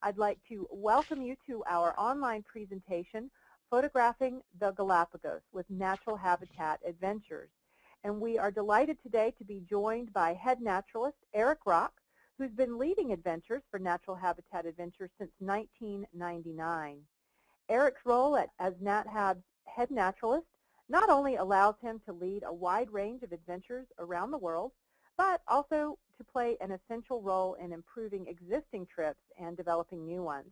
I'd like to welcome you to our online presentation, Photographing the Galapagos with Natural Habitat Adventures. And we are delighted today to be joined by head naturalist Eric Rock, who's been leading adventures for Natural Habitat Adventures since 1999. Eric's role as NatHab's head naturalist not only allows him to lead a wide range of adventures around the world, but also to play an essential role in improving existing trips and developing new ones.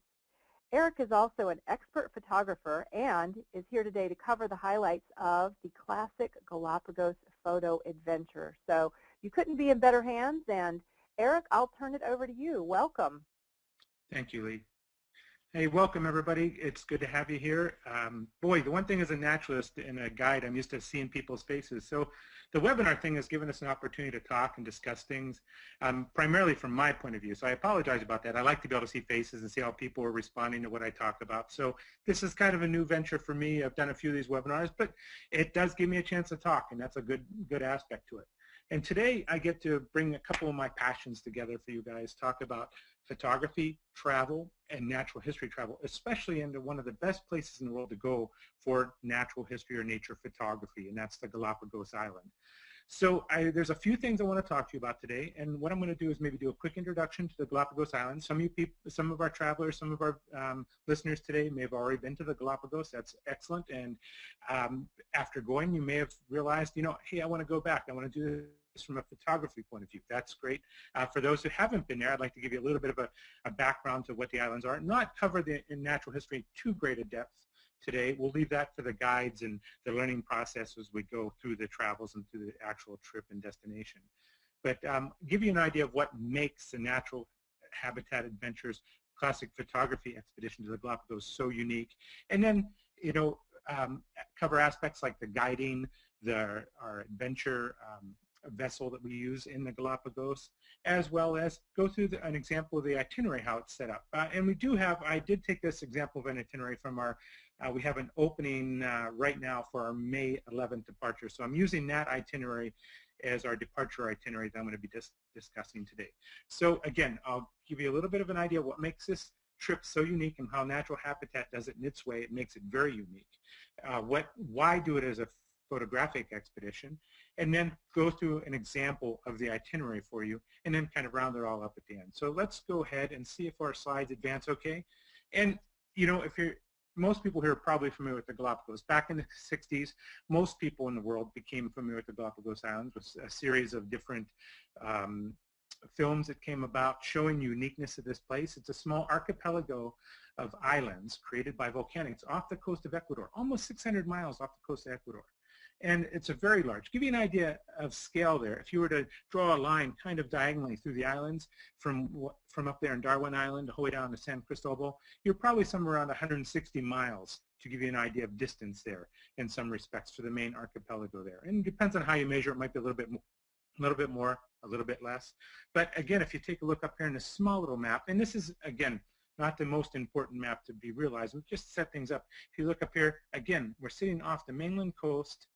Eric is also an expert photographer and is here today to cover the highlights of the Classic Galapagos Photo Adventure. So you couldn't be in better hands, and Eric, I'll turn it over to you. Welcome. Thank you, Lee. Hey, welcome everybody. It's good to have you here. Boy, the one thing as a naturalist and a guide, I'm used to seeing people's faces. So the webinar thing has given us an opportunity to talk and discuss things, primarily from my point of view. So I apologize about that. I like to be able to see faces and see how people are responding to what I talk about. So this is kind of a new venture for me. I've done a few of these webinars, but it does give me a chance to talk, and that's a good aspect to it. And today I get to bring a couple of my passions together for you guys, talk about photography, travel, and natural history travel, especially into one of the best places in the world to go for natural history or nature photography, and that's the Galapagos Island. So there's a few things I want to talk to you about today, and what I'm going to do is maybe do a quick introduction to the Galapagos Islands. Some of our travelers, some of our listeners today may have already been to the Galapagos. That's excellent, and after going, you may have realized, you know, hey, I want to go back. I want to do this from a photography point of view. That's great. For those who haven't been there, I'd like to give you a little bit of a background to what the islands are. Not cover in natural history in too great a depth today. We'll leave that for the guides and the learning process as we go through the travels and through the actual trip and destination. But give you an idea of what makes the Natural Habitat Adventures Classic Photography Expedition to the Galapagos so unique. And then, you know, cover aspects like the guiding, our adventure vessel that we use in the Galapagos, as well as go through an example of the itinerary, how it's set up. And we do have, I did take this example of an itinerary from our, we have an opening right now for our May 11th departure. So I'm using that itinerary as our departure itinerary that I'm going to be discussing today. So again, I'll give you a little bit of an idea of what makes this trip so unique and how Natural Habitat does it in its way. It makes it very unique. Why do it as a photographic expedition, and then go through an example of the itinerary for you, and then kind of round it all up at the end. So let's go ahead and see if our slides advance okay. And you know, most people here are probably familiar with the Galapagos. Back in the 60s, most people in the world became familiar with the Galapagos Islands with a series of different films that came about showing the uniqueness of this place. It's a small archipelago of islands created by volcanics off the coast of Ecuador, almost 600 miles off the coast of Ecuador. And it's a very large. Give you an idea of scale there. If you were to draw a line kind of diagonally through the islands from up there in Darwin Island all the way down to San Cristobal, you're probably somewhere around 160 miles to give you an idea of distance there in some respects for the main archipelago there. And it depends on how you measure. It might be a little bit more, a little bit less. But again, if you take a look up here in this small little map, and this is, again, not the most important map to be realized, but just to set things up. If you look up here, again, we're sitting off the mainland coast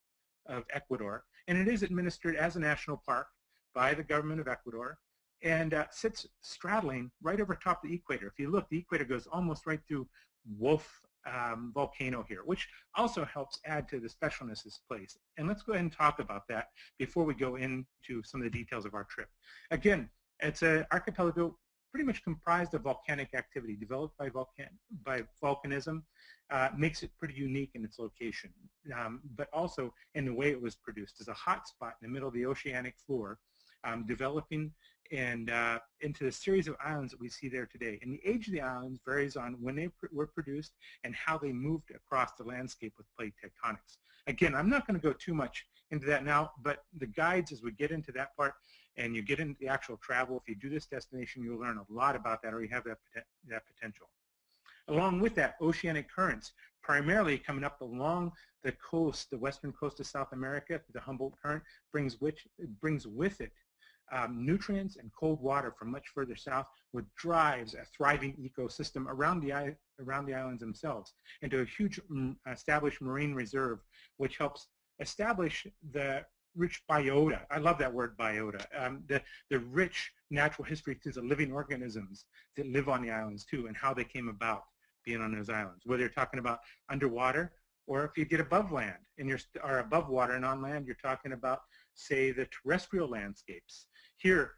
of Ecuador, and it is administered as a national park by the government of Ecuador, and sits straddling right over top the equator. If you look, the equator goes almost right through Wolf volcano here, which also helps add to the specialness of this place. And let's go ahead and talk about that before we go into some of the details of our trip. Again, it's an archipelago pretty much comprised of volcanic activity developed by volcanism, makes it pretty unique in its location, but also in the way it was produced. As a hot spot in the middle of the oceanic floor, developing and into the series of islands that we see there today. And the age of the islands varies on when they were produced and how they moved across the landscape with plate tectonics. Again, I'm not going to go too much into that now, but the guides, as we get into that part and you get into the actual travel, if you do this destination, you'll learn a lot about that, or you have that potential. Along with that, oceanic currents, primarily coming up along the coast, the western coast of South America, the Humboldt Current, brings with it nutrients and cold water from much further south, which drives a thriving ecosystem around the islands themselves into a huge established marine reserve, which helps establish the rich biota. I love that word, biota. The rich natural history through the living organisms that live on the islands too, and how they came about being on those islands. Whether you're talking about underwater, or if you get above land and or above water and on land, you're talking about, say, the terrestrial landscapes. Here,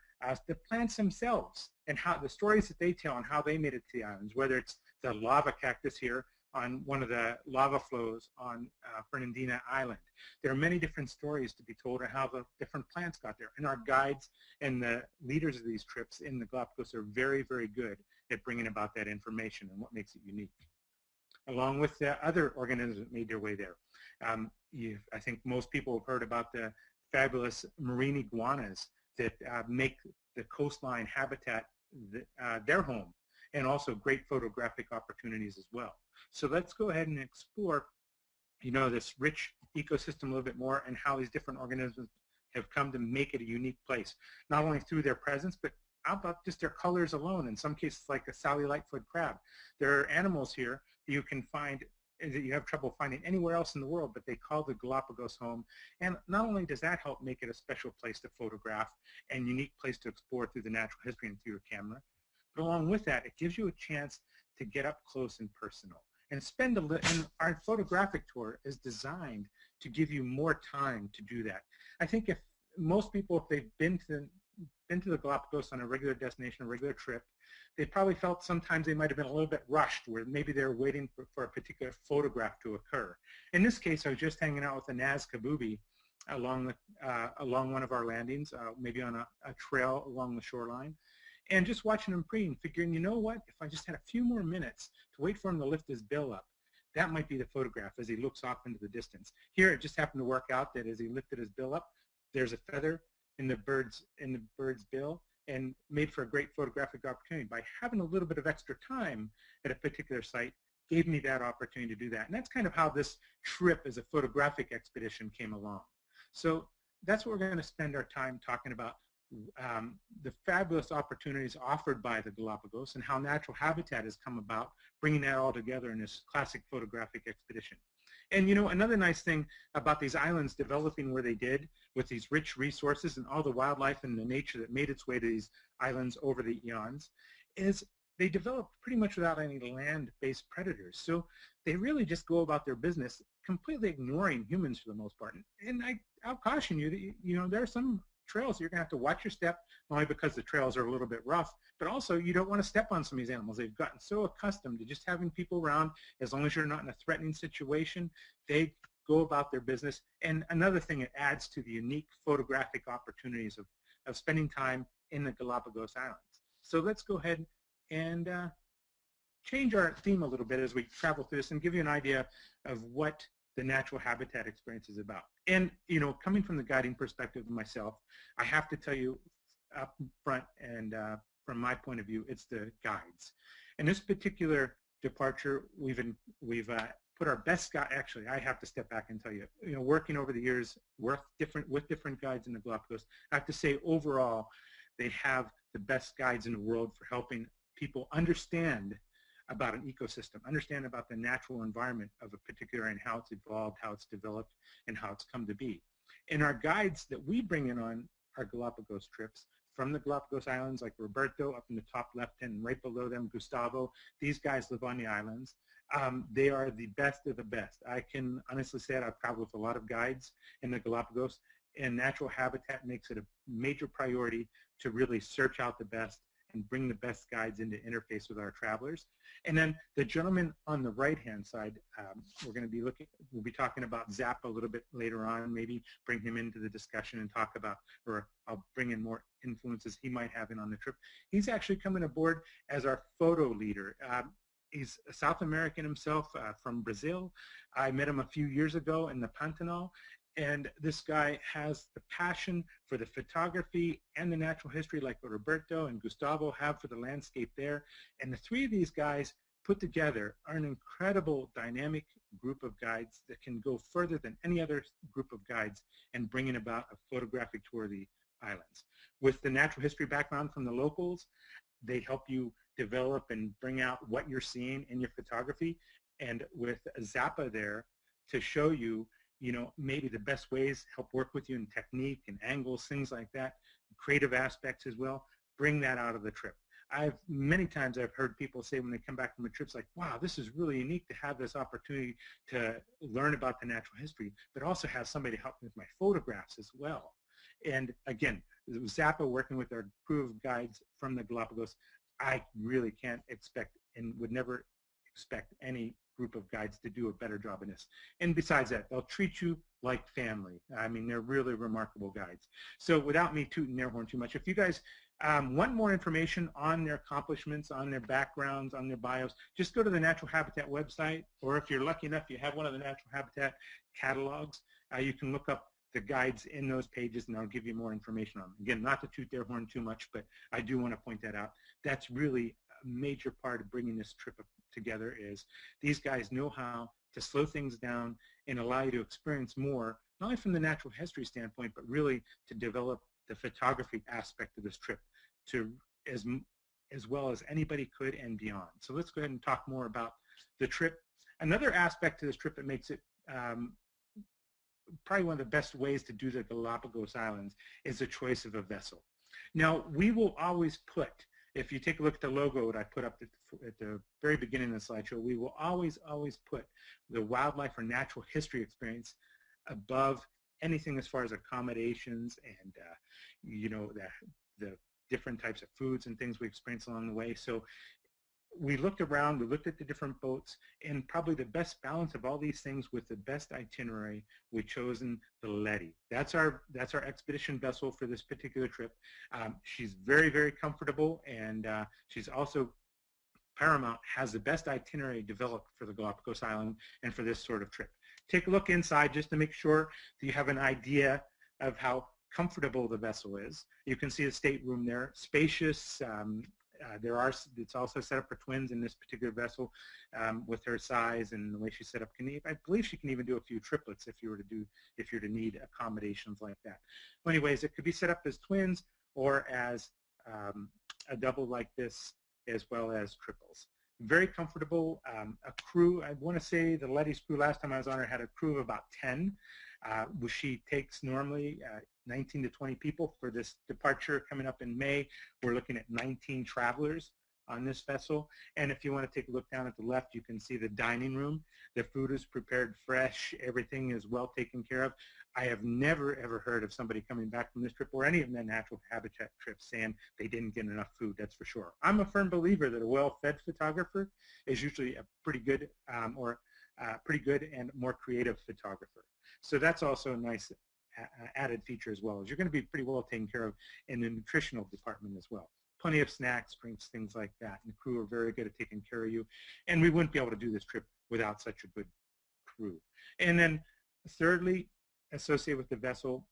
the plants themselves and how the stories that they tell and how they made it to the islands, whether it's the lava cactus here on one of the lava flows on Fernandina Island. There are many different stories to be told on how the different plants got there. And our guides and the leaders of these trips in the Galapagos are very, very good at bringing about that information and what makes it unique, along with the other organisms that made their way there. I think most people have heard about the fabulous marine iguanas that make the coastline habitat their home, and also great photographic opportunities as well. So let's go ahead and explore, this rich ecosystem a little bit more, and how these different organisms have come to make it a unique place, not only through their presence, but how about just their colors alone. In some cases, like a Sally Lightfoot crab. There are animals here that you can find that you have trouble finding anywhere else in the world, but they call the Galapagos home. And not only does that help make it a special place to photograph and unique place to explore through the natural history and through your camera, but along with that, it gives you a chance to get up close and personal. And and our photographic tour is designed to give you more time to do that. I think if most people, if they've been to the Galapagos on a regular destination, a regular trip, they probably felt sometimes they might have been a little bit rushed, where maybe they're waiting for a particular photograph to occur. In this case, I was just hanging out with a Nazca booby along one of our landings, maybe on a trail along the shoreline, and just watching him preen, figuring, you know what, if I just had a few more minutes to wait for him to lift his bill up, that might be the photograph as he looks off into the distance. Here, it just happened to work out that as he lifted his bill up, there's a feather in the bird's bill, and made for a great photographic opportunity. By having a little bit of extra time at a particular site, gave me that opportunity to do that. And that's kind of how this trip as a photographic expedition came along. So that's what we're going to spend our time talking about, the fabulous opportunities offered by the Galapagos and how natural habitat has come about, bringing that all together in this classic photographic expedition. And another nice thing about these islands developing where they did, with these rich resources and all the wildlife and the nature that made its way to these islands over the eons, is they developed pretty much without any land-based predators. So they really just go about their business completely ignoring humans for the most part. And I'll caution you that there are some trails you're going to have to watch your step, not only because the trails are a little bit rough, but also you don't want to step on some of these animals. They've gotten so accustomed to just having people around. As long as you're not in a threatening situation, they go about their business. And another thing, it adds to the unique photographic opportunities of spending time in the Galapagos Islands. So let's go ahead and change our theme a little bit as we travel through this and give you an idea of what the natural habitat experience is about. And coming from the guiding perspective of myself, I have to tell you up front, and from my point of view, it's the guides. In this particular departure, we've put our best guide. Actually, I have to step back and tell you, working over the years with different guides in the Galapagos, I have to say overall, they have the best guides in the world for helping people understand about an ecosystem, understand about the natural environment of a particular and how it's evolved, how it's developed, and how it's come to be. And our guides that we bring in on our Galapagos trips from the Galapagos Islands, like Roberto up in the top left and right below them, Gustavo, these guys live on the islands. They are the best of the best. I can honestly say that I've traveled with a lot of guides in the Galapagos, and natural habitat makes it a major priority to really search out the best and bring the best guides into interface with our travelers. And then the gentleman on the right-hand side, we'll be talking about Zappa a little bit later on, maybe bring him into the discussion and talk about, or I'll bring in more influences he might have in on the trip. He's actually coming aboard as our photo leader. He's a South American himself, from Brazil. I met him a few years ago in the Pantanal. And this guy has the passion for the photography and the natural history like what Roberto and Gustavo have for the landscape there. And the three of these guys put together are an incredible dynamic group of guides that can go further than any other group of guides in bringing about a photographic tour of the islands. With the natural history background from the locals, they help you develop and bring out what you're seeing in your photography. And with Zappa there to show you you know, maybe the best ways, help work with you in technique and angles, things like that, creative aspects as well. Bring that out of the trip. Many times I've heard people say when they come back from a trip, it's like, wow, this is really unique to have this opportunity to learn about the natural history, but also have somebody help me with my photographs as well. And again, Zappa working with our crew of guides from the Galapagos, I really can't expect and would never expect any group of guides to do a better job in this. And besides that, they'll treat you like family. I mean, they're really remarkable guides. So without me tooting their horn too much, if you guys want more information on their accomplishments, on their backgrounds, on their bios, just go to the Natural Habitat website, or if you're lucky enough you have one of the Natural Habitat catalogs, you can look up the guides in those pages and I'll give you more information on them. Again, not to toot their horn too much, but I do want to point that out. That's really a major part of bringing this trip together is these guys know how to slow things down and allow you to experience more, not only from the natural history standpoint, but really to develop the photography aspect of this trip to as well as anybody could and beyond. So let's go ahead and talk more about the trip. Another aspect to this trip that makes it probably one of the best ways to do the Galapagos Islands is the choice of a vessel. Now, we will always put, if you take a look at the logo that I put up at the very beginning of the slideshow, we will always put the wildlife or natural history experience above anything as far as accommodations and you know, the different types of foods and things we experience along the way. So we looked around, we looked at the different boats, and probably the best balance of all these things with the best itinerary, we've chosen the Letty. That's our expedition vessel for this particular trip. She's very, very comfortable, and she's also Paramount has the best itinerary developed for the Galapagos Island and for this sort of trip. Take a look inside just to make sure that you have an idea of how comfortable the vessel is. You can see the stateroom there, spacious. It's also set up for twins in this particular vessel with her size and the way she's set up. I believe she can even do a few triplets if you were to need accommodations like that. Well, anyways, it could be set up as twins or as a double like this, as well as triples. Very comfortable. A crew, I want to say the Letty's crew last time I was on her had a crew of about 10. She takes normally 19 to 20 people. For this departure coming up in May, we're looking at 19 travelers on this vessel. And if you want to take a look down at the left, you can see the dining room. The food is prepared fresh. Everything is well taken care of. I have never, ever heard of somebody coming back from this trip or any of the natural habitat trips saying they didn't get enough food, that's for sure. I'm a firm believer that a well-fed photographer is usually a pretty good pretty good and more creative photographer. So that's also a nice added feature as well, is you're going to be pretty well taken care of in the nutritional department as well. Plenty of snacks, drinks, things like that. And the crew are very good at taking care of you. And we wouldn't be able to do this trip without such a good crew. And then thirdly, associated with the vessel,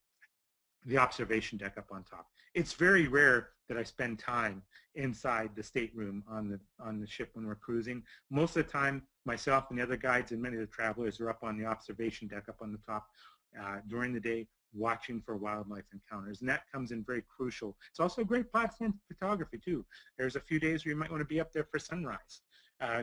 the observation deck up on top. It's very rare that I spend time inside the stateroom on the ship when we're cruising. Most of the time, myself and the other guides and many of the travelers are up on the observation deck up on the top during the day, watching for wildlife encounters, and that comes in very crucial. It's also a great platform for photography too. There's a few days where you might want to be up there for sunrise.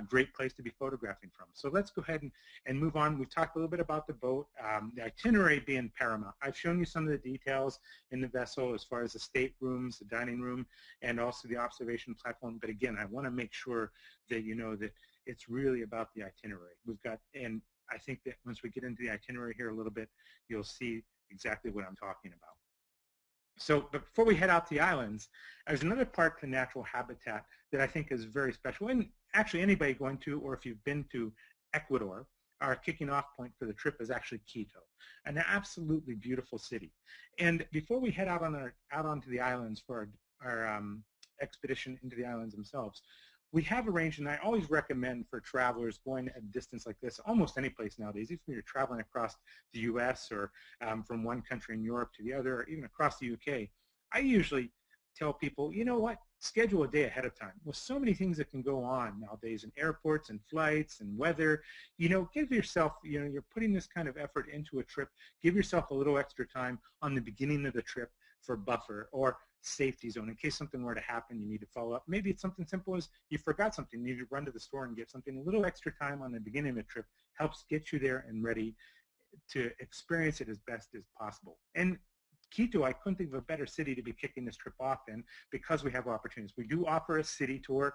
Great place to be photographing from. So let's go ahead and move on. We've talked a little bit about the boat, the itinerary being paramount. I've shown you some of the details in the vessel as far as the staterooms, the dining room, and also the observation platform. But again, I want to make sure that you know that it's really about the itinerary. We've got, and I think that once we get into the itinerary here a little bit, you'll see exactly what I'm talking about. So but before we head out to the islands, there's another part to natural habitat that I think is very special. And actually anybody going to, or if you've been to Ecuador, our kicking off point for the trip is actually Quito, an absolutely beautiful city. And before we head out onto the islands for our expedition into the islands themselves, we have arranged, and I always recommend for travelers going a distance like this, almost any place nowadays, even if you're traveling across the U.S. or from one country in Europe to the other, or even across the UK, I usually tell people, you know what, schedule a day ahead of time. With so many things that can go on nowadays in airports and flights and weather, you know, give yourself, you know, you're putting this kind of effort into a trip, give yourself a little extra time on the beginning of the trip for buffer or safety zone in case something were to happen, you need to follow up. Maybe it's something simple as you forgot something, you need to run to the store and get something. A little extra time on the beginning of the trip helps get you there and ready to experience it as best as possible. And Quito, I couldn't think of a better city to be kicking this trip off in because we have opportunities. We do offer a city tour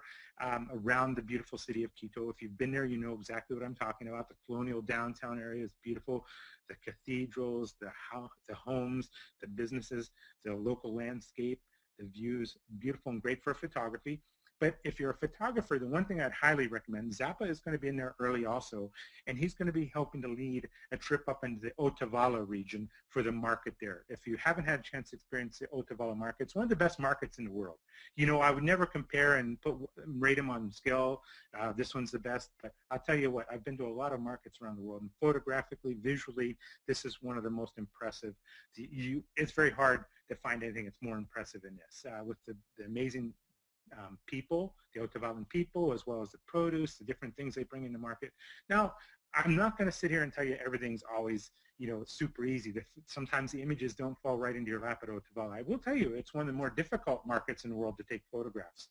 around the beautiful city of Quito. If you've been there, you know exactly what I'm talking about. The colonial downtown area is beautiful. The cathedrals, the homes, the businesses, the local landscape, the views, beautiful and great for photography. But if you're a photographer, the one thing I'd highly recommend, Zappa is going to be in there early also, and he's going to be helping to lead a trip up into the Otavalo region for the market there. If you haven't had a chance to experience the Otavalo market, it's one of the best markets in the world. You know, I would never compare and rate them on scale. This one's the best, but I'll tell you what, I've been to a lot of markets around the world, and photographically, visually, this is one of the most impressive. It's very hard to find anything that's more impressive than this, with the amazing people, the Otavalan people, as well as the produce, the different things they bring in the market. Now, I'm not going to sit here and tell you everything's always, you know, super easy. Sometimes the images don't fall right into your lap at Otavalo. I will tell you, it's one of the more difficult markets in the world to take photographs.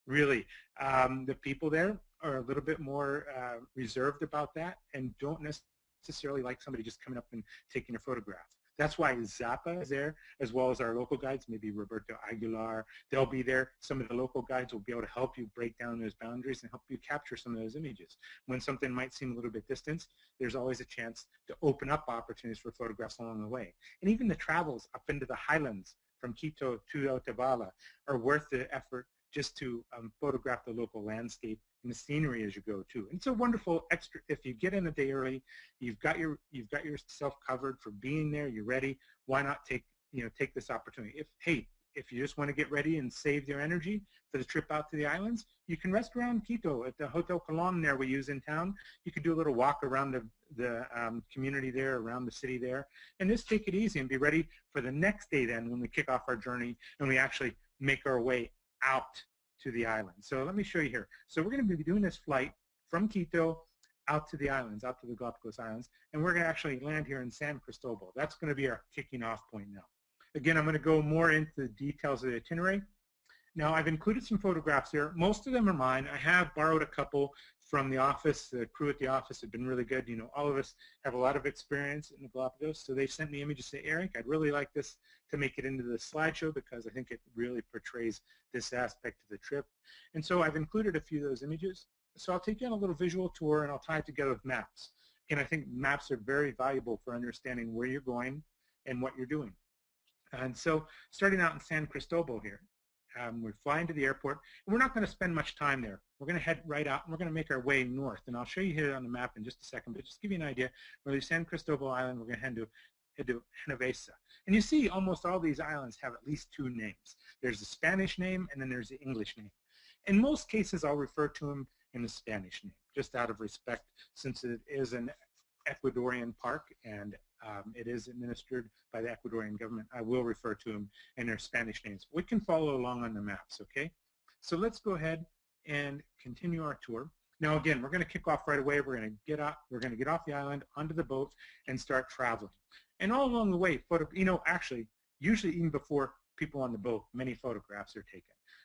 Really, the people there are a little bit more reserved about that and don't necessarily like somebody just coming up and taking a photograph. That's why Zappa is there, as well as our local guides, maybe Roberto Aguilar. They'll be there. Some of the local guides will be able to help you break down those boundaries and help you capture some of those images. When something might seem a little bit distant, there's always a chance to open up opportunities for photographs along the way. And even the travels up into the highlands from Quito to Otavalo are worth the effort just to photograph the local landscape and the scenery as you go too. And it's a wonderful extra. If you get in a day early, you've got yourself covered for being there. You're ready. Why not take this opportunity? If you just want to get ready and save your energy for the trip out to the islands, you can rest around Quito at the Hotel Colón there we use in town. You could do a little walk around the community there, around the city there, and just take it easy and be ready for the next day then when we kick off our journey and we actually make our way out to the island. So let me show you here. So we're going to be doing this flight from Quito out to the islands, out to the Galapagos Islands, and we're going to actually land here in San Cristobal. That's going to be our kicking off point now. Again, I'm going to go more into the details of the itinerary. Now, I've included some photographs here. Most of them are mine. I have borrowed a couple from the office. The crew at the office have been really good. You know, all of us have a lot of experience in the Galapagos, so they sent me images to say, Eric, I'd really like this to make it into the slideshow because I think it really portrays this aspect of the trip. And so I've included a few of those images. So I'll take you on a little visual tour and I'll tie it together with maps. And I think maps are very valuable for understanding where you're going and what you're doing. And so starting out in San Cristobal here, we're flying to the airport, and we're not going to spend much time there. We're going to head right out, and we're going to make our way north. And I'll show you here on the map in just a second, but just to give you an idea, we're at San Cristobal Island. We're going to head to Genovesa. And you see almost all these islands have at least two names. There's the Spanish name, and then there's the English name. In most cases, I'll refer to them in the Spanish name, just out of respect, since it is an Ecuadorian park, and it is administered by the Ecuadorian government. I will refer to them in their Spanish names. We can follow along on the maps, okay? So let's go ahead and continue our tour. Now again, we're going to kick off right away. We're going to get off the island onto the boat and start traveling. And all along the way, actually, usually even before people on the boat, many photographs are taken.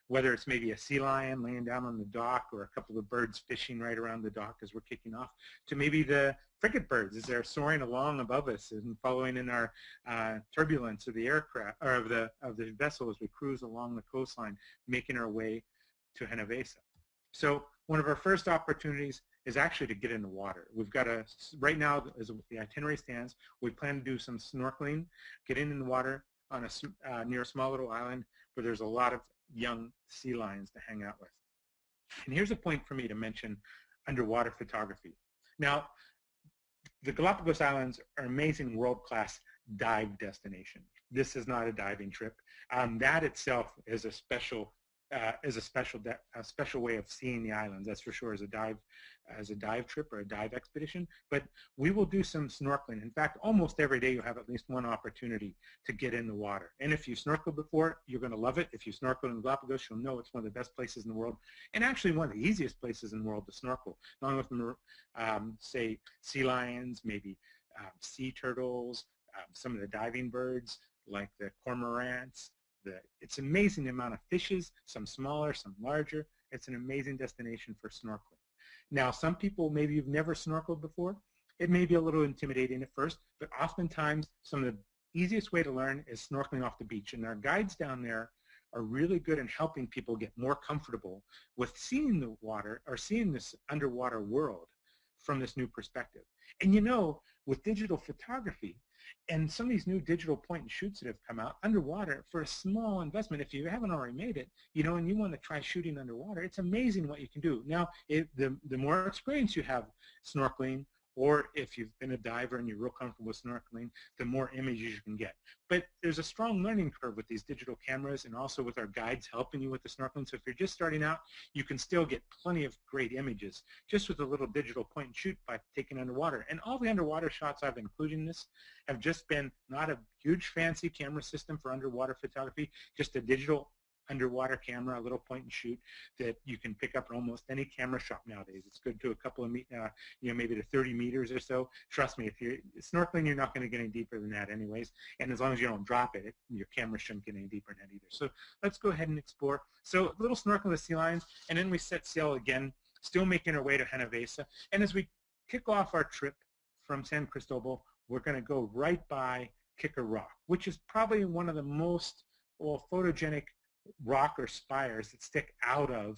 Whether it's maybe a sea lion laying down on the dock or a couple of birds fishing right around the dock as we're kicking off, to maybe the frigate birds as they're soaring along above us and following in our turbulence of the aircraft or of the vessel as we cruise along the coastline, making our way to Genovesa. So one of our first opportunities is actually to get in the water. We've got right now, as the itinerary stands, we plan to do some snorkeling, get in the water on near a small little island where there's a lot of young sea lions to hang out with. And here's a point for me to mention underwater photography. Now, the Galapagos Islands are amazing world-class dive destination. This is not a diving trip. That itself is a special way of seeing the islands. That's for sure, as a dive trip or a dive expedition. But we will do some snorkeling. In fact, almost every day you'll have at least one opportunity to get in the water. And if you snorkeled before, you're going to love it. If you snorkeled in Galapagos, you'll know it's one of the best places in the world, and actually one of the easiest places in the world to snorkel. Not only with say sea lions, maybe sea turtles, some of the diving birds like the cormorants. It's amazing the amount of fishes, some smaller, some larger. It's an amazing destination for snorkeling. Now, some people, maybe you've never snorkeled before. It may be a little intimidating at first, but oftentimes some of the easiest way to learn is snorkeling off the beach. And our guides down there are really good in helping people get more comfortable with seeing the water or seeing this underwater world from this new perspective. And you know, with digital photography and some of these new digital point and shoots that have come out underwater for a small investment, if you haven't already made it, you know, and you want to try shooting underwater, it's amazing what you can do. Now, the more experience you have snorkeling, or if you've been a diver and you're real comfortable with snorkeling, the more images you can get. But there's a strong learning curve with these digital cameras and also with our guides helping you with the snorkeling. So if you're just starting out, you can still get plenty of great images just with a little digital point and shoot by taking underwater. And all the underwater shots I've included in this have just been not a huge fancy camera system for underwater photography, just a digital underwater camera, a little point and shoot that you can pick up in almost any camera shop nowadays. It's good to a couple of, you know, maybe to 30 meters or so. Trust me, if you're snorkeling, you're not going to get any deeper than that anyways. And as long as you don't drop it, your camera shouldn't get any deeper than that either. So let's go ahead and explore. So a little snorkel with sea lions, and then we set sail again, still making our way to Genovesa. And as we kick off our trip from San Cristobal, we're going to go right by Kicker Rock, which is probably one of the most, well, photogenic rock or spires that stick out of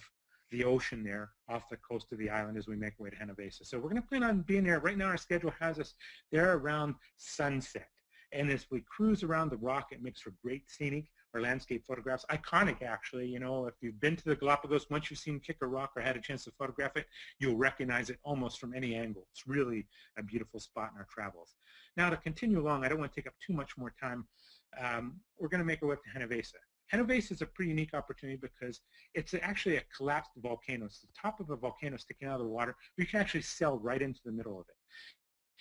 the ocean there off the coast of the island as we make our way to Genovesa. So we're going to plan on being there. Right now our schedule has us there around sunset. And as we cruise around the rock, it makes for great scenic or landscape photographs. Iconic, actually. You know, if you've been to the Galapagos, once you've seen Kicker Rock or had a chance to photograph it, you'll recognize it almost from any angle. It's really a beautiful spot in our travels. Now, to continue along, I don't want to take up too much more time. We're going to make our way up to Genovesa. Genovesa is a pretty unique opportunity because it's actually a collapsed volcano. It's the top of a volcano sticking out of the water. You can actually sail right into the middle of it.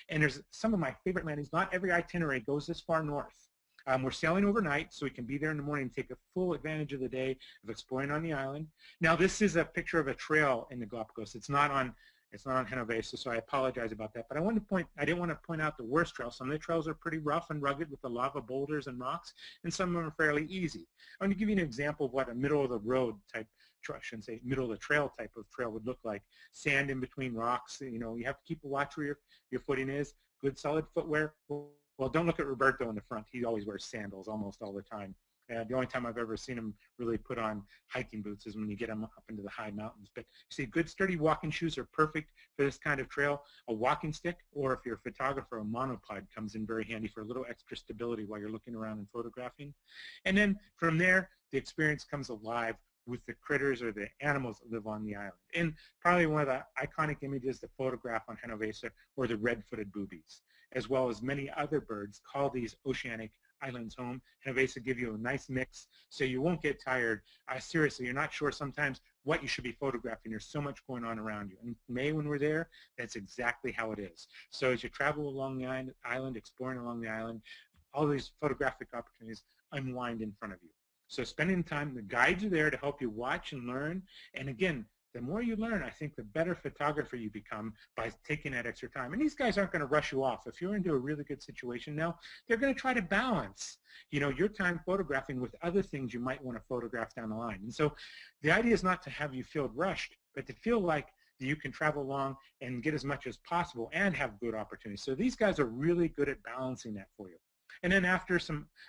And there's some of my favorite landings. Not every itinerary goes this far north. We're sailing overnight, so we can be there in the morning and take a full advantage of the day of exploring on the island. Now, this is a picture of a trail in the Galapagos. It's not on Genovesa, so I apologize about that. But I didn't want to point out the worst trails. Some of the trails are pretty rough and rugged with the lava boulders and rocks, and some of them are fairly easy. I'm going to give you an example of what a middle-of-the-road type, I shouldn't say middle-of-the-trail type of trail would look like. Sand in between rocks. You know, you have to keep a watch where your footing is. Good, solid footwear. Well, don't look at Roberto in the front. He always wears sandals almost all the time. The only time I've ever seen him really put on hiking boots is when you get him up into the high mountains. But see, good sturdy walking shoes are perfect for this kind of trail. A walking stick, or if you're a photographer, a monopod comes in very handy for a little extra stability while you're looking around and photographing. And then from there, the experience comes alive with the critters or the animals that live on the island. And probably one of the iconic images to photograph on Genovesa were the red-footed boobies, as well as many other birds call these oceanic islands home. Genovesa give you a nice mix so you won't get tired. Seriously, you're not sure sometimes what you should be photographing. There's so much going on around you. In May when we're there, that's exactly how it is. So as you travel along the island, exploring along the island, all these photographic opportunities unwind in front of you. So spending time, the guides are there to help you watch and learn. And again, the more you learn, I think the better photographer you become by taking that extra time. And these guys aren't going to rush you off. If you're into a really good situation now, they're going to try to balance, you know, your time photographing with other things you might want to photograph down the line. And so the idea is not to have you feel rushed, but to feel like you can travel along and get as much as possible and have good opportunities. So these guys are really good at balancing that for you. And then after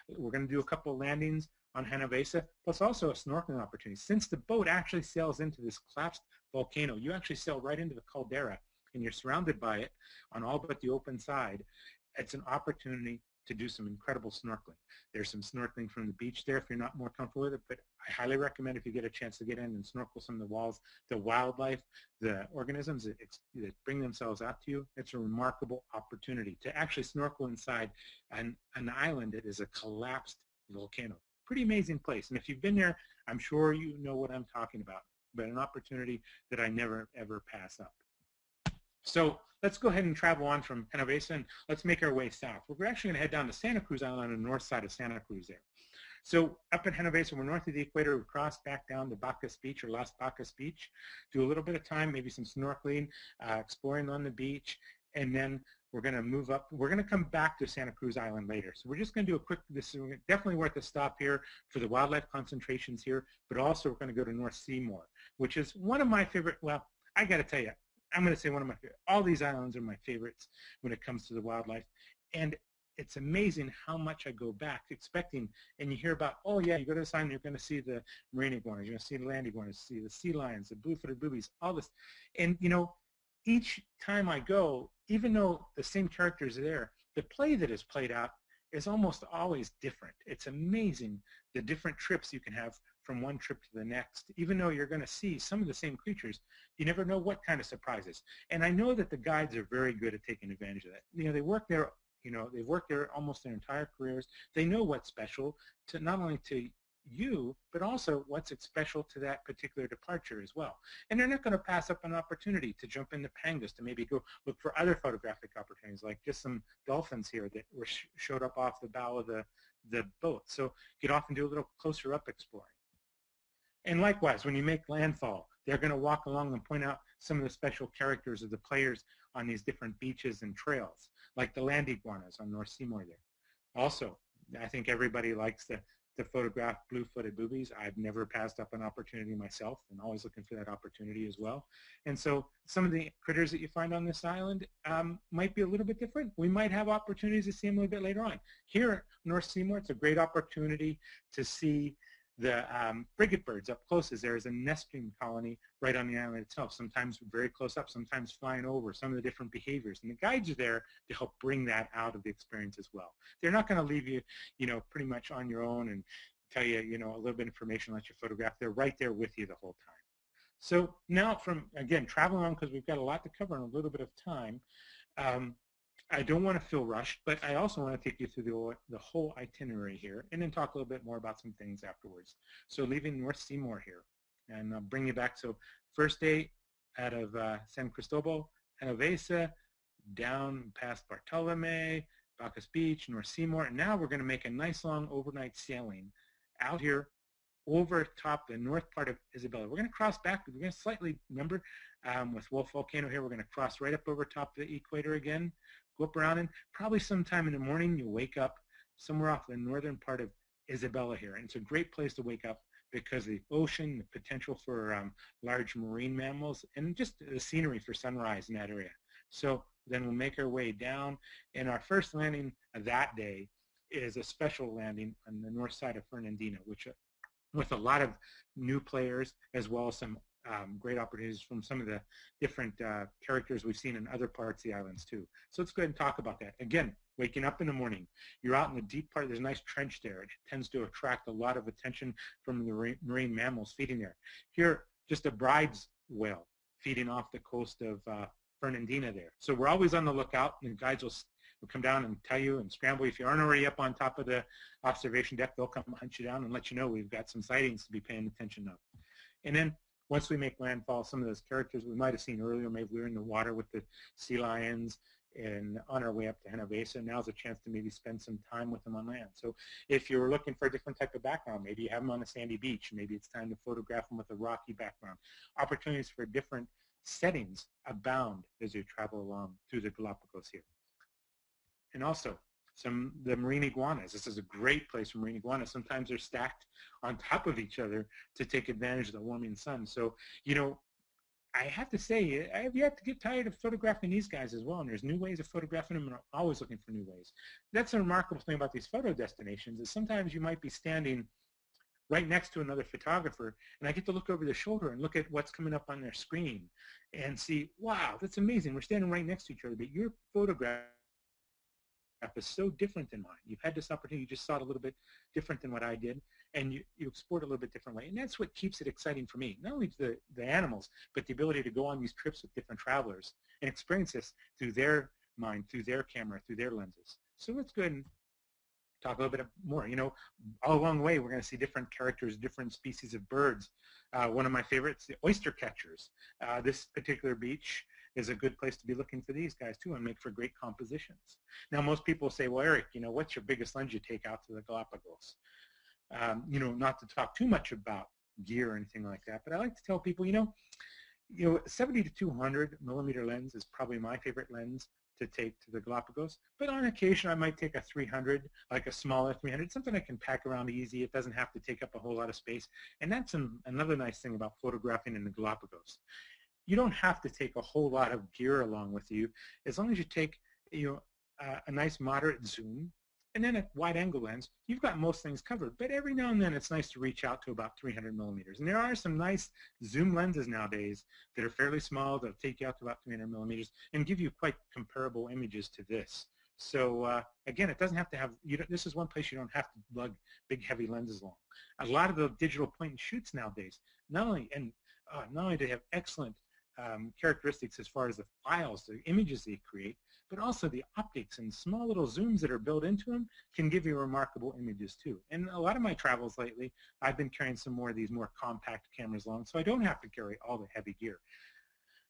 we're going to do a couple of landings on Genovesa, plus also a snorkeling opportunity. Since the boat actually sails into this collapsed volcano, you actually sail right into the caldera, and you're surrounded by it on all but the open side. It's an opportunity to do some incredible snorkeling. There's some snorkeling from the beach there if you're not more comfortable with it, but I highly recommend if you get a chance to get in and snorkel some of the walls, the wildlife, the organisms that bring themselves out to you. It's a remarkable opportunity to actually snorkel inside an island that is a collapsed volcano. Pretty amazing place. And if you've been there, I'm sure you know what I'm talking about, but an opportunity that I never, ever pass up. So let's go ahead and travel on from Genovesa, and let's make our way south. We're actually going to head down to Santa Cruz Island on the north side of Santa Cruz there. So up at Genovesa, we're north of the equator. We cross back down to Bacas Beach or Las Bacas Beach, do a little bit of time, maybe some snorkeling, exploring on the beach, and then we're going to move up. We're going to come back to Santa Cruz Island later. So we're just going to do a quick, this is definitely worth a stop here for the wildlife concentrations here, but also we're going to go to North Seymour, which is one of my favorite, well, I got to tell you, I'm going to say one of my favorite. All these islands are my favorites when it comes to the wildlife. And it's amazing how much I go back expecting, and you hear about, oh yeah, you go to this island, you're going to see the marine iguanas, you're going to see the land iguanas, see the sea lions, the blue-footed boobies, all this. And you know, each time I go, even though the same characters are there, the play that is played out is almost always different. It's amazing the different trips you can have from one trip to the next. Even though you're going to see some of the same creatures, you never know what kind of surprises. And I know that the guides are very good at taking advantage of that. You know, they work there, you know, they've worked there almost their entire careers. They know what's special to not only to you, but also what's special to that particular departure as well. And they're not going to pass up an opportunity to jump into pangas, to maybe go look for other photographic opportunities, like just some dolphins here that were showed up off the bow of the boat. So get off and do a little closer up exploring. And likewise, when you make landfall, they're going to walk along and point out some of the special characters of the players on these different beaches and trails, like the land iguanas on North Seymour there. Also, I think everybody likes to photograph blue-footed boobies. I've never passed up an opportunity myself, and always looking for that opportunity as well. And so some of the critters that you find on this island might be a little bit different. We might have opportunities to see them a little bit later on. Here at North Seymour, it's a great opportunity to see the frigate birds up close, as there is a nesting colony right on the island itself, sometimes very close up, sometimes flying over, some of the different behaviors. And the guides are there to help bring that out of the experience as well. They're not going to leave you, you know, pretty much on your own and tell you, you know, a little bit of information, let you photograph. They're right there with you the whole time. So now from, again, traveling on, because we've got a lot to cover in a little bit of time, I don't want to feel rushed, but I also want to take you through the whole itinerary here and then talk a little bit more about some things afterwards. So leaving North Seymour here, and I'll bring you back. So first day out of San Cristobal, Genovesa, down past Bartolome, Bacchus Beach, North Seymour, and now we're going to make a nice long overnight sailing out here over top the north part of Isabella. We're going to cross back. We're going to slightly, remember, with Wolf Volcano here, we're going to cross right up over top the equator again, go up around, and probably sometime in the morning you'll wake up somewhere off the northern part of Isabella here. And it's a great place to wake up because of the ocean, the potential for large marine mammals, and just the scenery for sunrise in that area. So then we'll make our way down, and our first landing of that day is a special landing on the north side of Fernandina, which with a lot of new players, as well as some great opportunities from some of the different characters we've seen in other parts of the islands too. So let's go ahead and talk about that. Again, waking up in the morning, you're out in the deep part, there's a nice trench there. It tends to attract a lot of attention from the marine mammals feeding there. Here, just a bride's whale feeding off the coast of Fernandina there. So we're always on the lookout, and the guides will come down and tell you and scramble. If you aren't already up on top of the observation deck, they'll come hunt you down and let you know we've got some sightings to be paying attention of. And then once we make landfall, some of those characters we might have seen earlier, maybe we were in the water with the sea lions and on our way up to Genovesa, now's a chance to maybe spend some time with them on land. So if you're looking for a different type of background, maybe you have them on a sandy beach, maybe it's time to photograph them with a rocky background. Opportunities for different settings abound as you travel along through the Galapagos here. And also, the marine iguanas. This is a great place for marine iguanas. Sometimes they're stacked on top of each other to take advantage of the warming sun. So, you know, I have to say, I have yet to get tired of photographing these guys as well, and there's new ways of photographing them, and I'm always looking for new ways. That's a remarkable thing about these photo destinations, is sometimes you might be standing right next to another photographer, and I get to look over their shoulder and look at what's coming up on their screen and see, wow, that's amazing. We're standing right next to each other, but your photograph is so different than mine. You've had this opportunity, you just saw it a little bit different than what I did, and you explored it a little bit differently. And that's what keeps it exciting for me. Not only the animals, but the ability to go on these trips with different travelers and experience this through their mind, through their camera, through their lenses. So let's go ahead and talk a little bit more. You know, all along the way, we're going to see different characters, different species of birds. One of my favorites, the oyster catchers. This particular beach is a good place to be looking for these guys too and make for great compositions. Now, most people say, well, Eric, you know, what's your biggest lens you take out to the Galapagos? You know, not to talk too much about gear or anything like that, but I like to tell people, you know, 70 to 200 millimeter lens is probably my favorite lens to take to the Galapagos, but on occasion I might take a 300, like a smaller 300, something I can pack around easy. It doesn't have to take up a whole lot of space, and that's another nice thing about photographing in the Galapagos. You don't have to take a whole lot of gear along with you, as long as you take a nice moderate zoom and then a wide angle lens. You've got most things covered, but every now and then it's nice to reach out to about 300 millimeters. And there are some nice zoom lenses nowadays that are fairly small, that take you out to about 300 millimeters and give you quite comparable images to this. So again, it doesn't have to have, this is one place you don't have to lug big heavy lenses along. A lot of the digital point and shoots nowadays, not only do they have excellent characteristics as far as the files, the images they create, but also the optics and small little zooms that are built into them can give you remarkable images too. And a lot of my travels lately, I've been carrying some more of these more compact cameras along, so I don't have to carry all the heavy gear.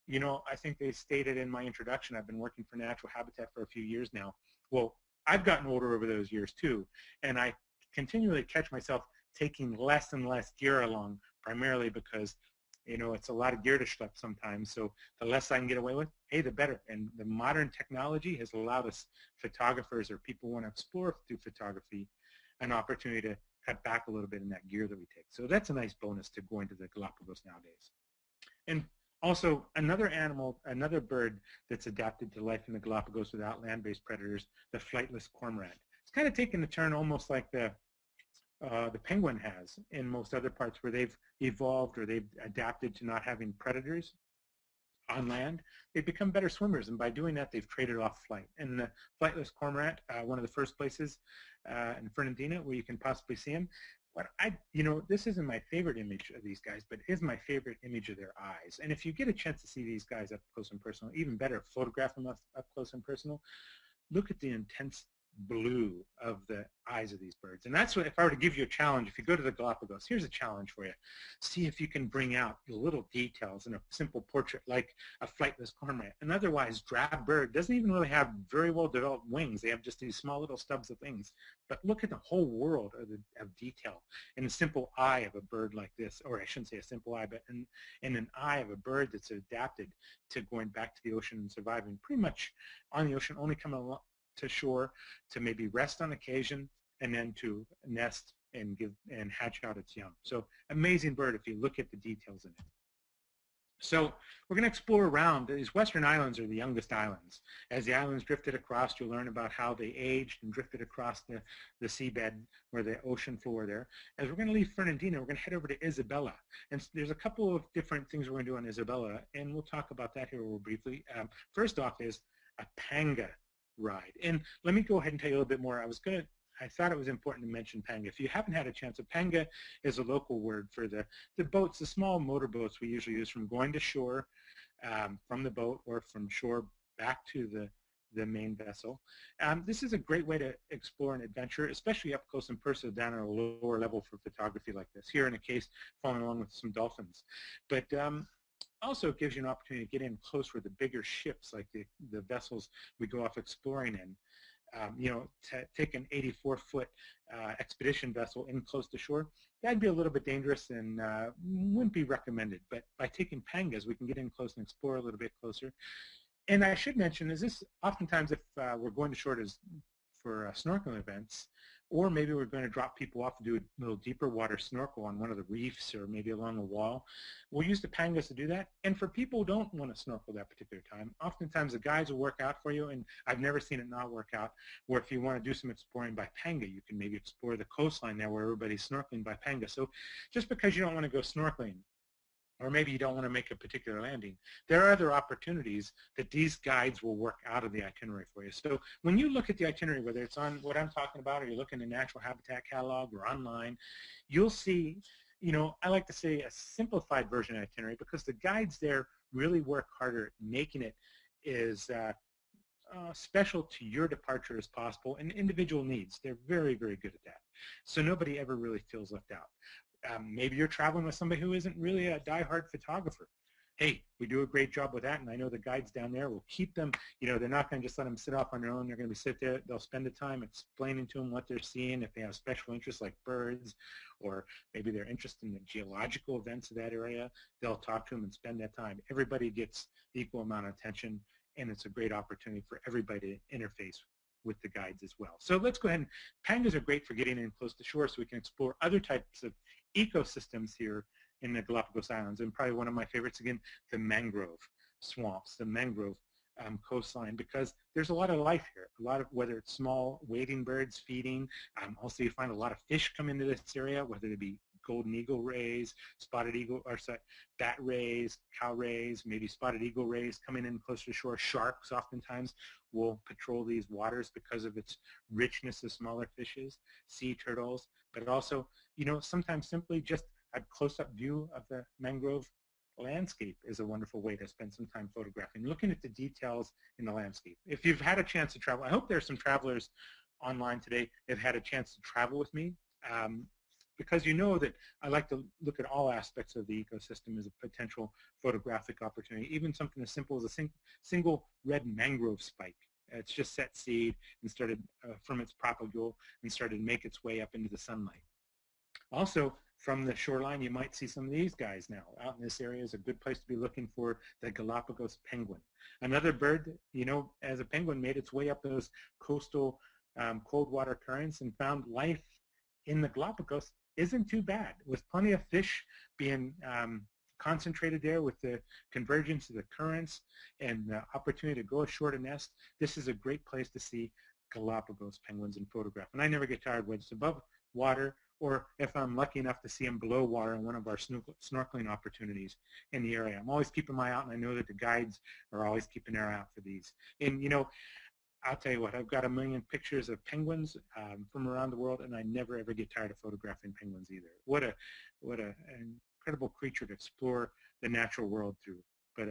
I think they stated in my introduction, I've been working for Natural Habitat for a few years now. Well, I've gotten older over those years too, and I continually catch myself taking less and less gear along, primarily because it's a lot of gear to schlep sometimes. So the less I can get away with, hey, the better. And the modern technology has allowed us photographers, or people who want to explore through photography, an opportunity to cut back a little bit in that gear that we take. So that's a nice bonus to going to the Galapagos nowadays. And also, another bird that's adapted to life in the Galapagos without land-based predators, the flightless cormorant. It's kind of taken a turn almost like the penguin has in most other parts, where they've evolved or they've adapted to not having predators on land. They've become better swimmers, and by doing that, they've traded off flight. And the flightless cormorant, one of the first places in Fernandina where you can possibly see them. But this isn't my favorite image of these guys, but is my favorite image of their eyes. And if you get a chance to see these guys up close and personal, even better, photograph them up close and personal, look at the intense blue of the eyes of these birds. And that's what, if I were to give you a challenge, if you go to the Galapagos, here's a challenge for you. See if you can bring out the little details in a simple portrait like a flightless cormorant. An otherwise drab bird doesn't even really have very well developed wings. They have just these small little stubs of wings. But look at the whole world of detail in a simple eye of a bird like this, or I shouldn't say a simple eye, but in an eye of a bird that's adapted to going back to the ocean and surviving pretty much on the ocean, only coming along to shore to maybe rest on occasion, and then to nest and hatch out its young. So amazing bird if you look at the details in it. So we're going to explore around. These western islands are the youngest islands. As the islands drifted across, you'll learn about how they aged and drifted across the seabed or the ocean floor there. As we're going to leave Fernandina, we're going to head over to Isabella. And there's a couple of different things we're going to do on Isabella, and we'll talk about that here real briefly. First off is a panga ride. And let me go ahead and tell you a little bit more. I thought it was important to mention panga. If you haven't had a chance, a panga is a local word for the boats, the small motor boats we usually use from going to shore from the boat, or from shore back to the main vessel. This is a great way to explore an adventure, especially up close and personal down at a lower level for photography like this. Here in a case, following along with some dolphins. But also it gives you an opportunity to get in close with the bigger ships, like the vessels we go off exploring in. To take an 84-foot expedition vessel in close to shore, that'd be a little bit dangerous and wouldn't be recommended. But by taking pangas, we can get in close and explore a little bit closer. And I should mention is this, oftentimes if we're going to shore for snorkeling events, or maybe we're going to drop people off to do a little deeper water snorkel on one of the reefs or maybe along a wall, we'll use the pangas to do that. And for people who don't want to snorkel that particular time, oftentimes the guides will work out for you, and I've never seen it not work out, where if you want to do some exploring by panga, you can maybe explore the coastline there where everybody's snorkeling by panga. So just because you don't want to go snorkeling, or maybe you don't want to make a particular landing, there are other opportunities that these guides will work out of the itinerary for you. So when you look at the itinerary, whether it's on what I'm talking about, or you're looking at Natural Habitat catalog or online, you'll see, I like to say a simplified version of the itinerary, because the guides there really work harder at making it as special to your departure as possible and individual needs. They're very, very good at that. So nobody ever really feels left out. Maybe you're traveling with somebody who isn't really a die-hard photographer. Hey, we do a great job with that, and I know the guides down there will keep them, they're not going to just let them sit off on their own. They're going to sit there. They'll spend the time explaining to them what they're seeing, if they have special interests like birds, or maybe they're interested in the geological events of that area. They'll talk to them and spend that time. Everybody gets the equal amount of attention, and it's a great opportunity for everybody to interface with the guides as well. So let's go ahead and, pangas are great for getting in close to shore so we can explore other types of ecosystems here in the Galapagos Islands, and probably one of my favorites, again, the mangrove swamps, the mangrove coastline, because there's a lot of life here, a lot of, whether it's small wading birds feeding, also you find a lot of fish come into this area, whether it be golden eagle rays, spotted eagle, or sorry, bat rays, cow rays, maybe spotted eagle rays coming in closer to shore. Sharks oftentimes will patrol these waters because of its richness of smaller fishes, sea turtles, but also, you know, sometimes simply just a close-up view of the mangrove landscape is a wonderful way to spend some time photographing, looking at the details in the landscape. If you've had a chance to travel, I hope there are some travelers online today that have had a chance to travel with me, because you know that I like to look at all aspects of the ecosystem as a potential photographic opportunity, even something as simple as a single red mangrove spike. It's just set seed and started from its propagule and started to make its way up into the sunlight. Also, from the shoreline, you might see some of these guys now. Out in this area is a good place to be looking for the Galapagos penguin. Another bird, you know, as a penguin, made its way up those coastal cold water currents and found life in the Galapagos isn't too bad, with plenty of fish being concentrated there with the convergence of the currents and the opportunity to go ashore to nest. This is a great place to see Galapagos penguins in photograph. And I never get tired whether it's above water or if I'm lucky enough to see them below water in one of our snorkeling opportunities in the area. I'm always keeping my eye out, and I know that the guides are always keeping their eye out for these. And, you know, I'll tell you what, I've got a million pictures of penguins from around the world, and I never ever get tired of photographing penguins either. What an incredible creature to explore the natural world through, but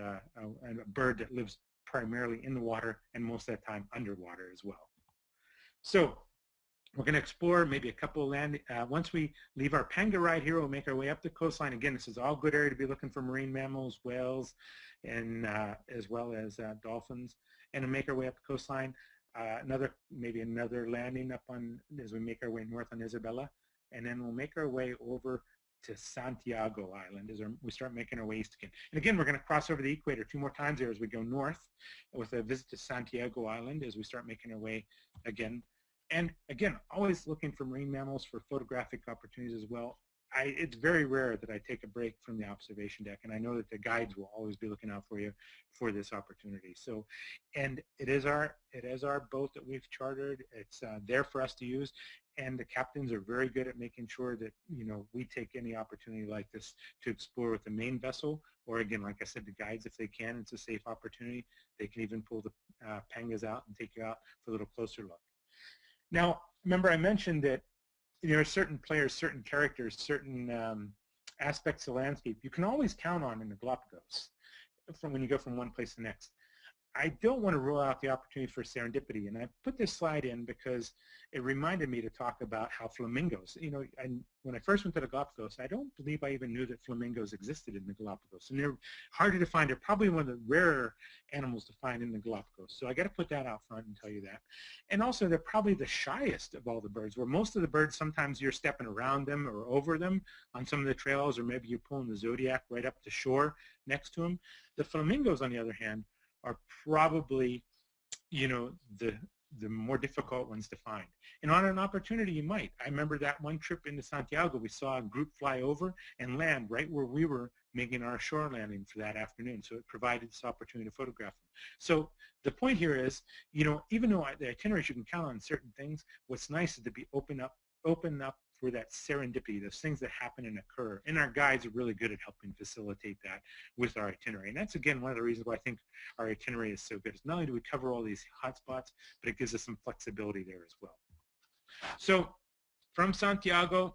and a bird that lives primarily in the water and most of the time underwater as well. So we're going to explore maybe a couple of land. Once we leave our panga ride here, we'll make our way up the coastline. Again, this is all good area to be looking for marine mammals, whales, and as well as dolphins. And to make our way up the coastline, maybe another landing up on as we make our way north on Isabella, and then we'll make our way over to Santiago Island as we start making our way east again. And again, we're going to cross over the equator 2 more times there as we go north with a visit to Santiago Island as we start making our way again. And again, always looking for marine mammals for photographic opportunities as well. It's very rare that I take a break from the observation deck, and I know that the guides will always be looking out for you for this opportunity. So, and it is our boat that we've chartered. It's there for us to use, and the captains are very good at making sure that, you know, we take any opportunity like this to explore with the main vessel, or again, like I said, the guides, if they can, it's a safe opportunity. They can even pull the pangas out and take you out for a little closer look. Now, remember I mentioned that there are certain players, certain characters, certain aspects of the landscape you can always count on in the Galapagos from when you go from one place to the next. I don't want to rule out the opportunity for serendipity, and I put this slide in because it reminded me to talk about how flamingos, you know, when I first went to the Galapagos, I don't believe I even knew that flamingos existed in the Galapagos, and they're harder to find. They're probably one of the rarer animals to find in the Galapagos, so I got to put that out front and tell you that. And also, they're probably the shyest of all the birds, where most of the birds, sometimes you're stepping around them or over them on some of the trails, or maybe you're pulling the Zodiac right up to shore next to them. The flamingos, on the other hand, are probably, you know, the more difficult ones to find. And on an opportunity, you might. I remember that one trip into Santiago, we saw a group fly over and land right where we were making our shore landing for that afternoon. So it provided this opportunity to photograph them. So the point here is, you know, even though the itineraries you can count on certain things, what's nice is to be open up for that serendipity, those things that happen and occur. And our guides are really good at helping facilitate that with our itinerary. And that's, again, one of the reasons why I think our itinerary is so good. Is not only do we cover all these hot spots, but it gives us some flexibility there as well. So from Santiago,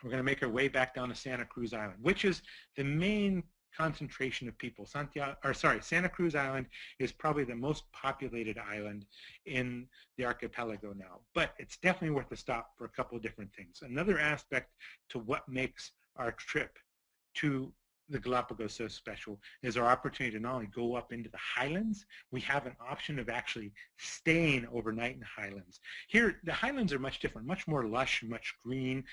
we're going to make our way back down to Santa Cruz Island, which is the main concentration of people. Santa Cruz Island is probably the most populated island in the archipelago now, but it's definitely worth a stop for a couple of different things. Another aspect to what makes our trip to the Galapagos so special is our opportunity to not only go up into the highlands, we have an option of actually staying overnight in the highlands. Here, the highlands are much different, much more lush, much green.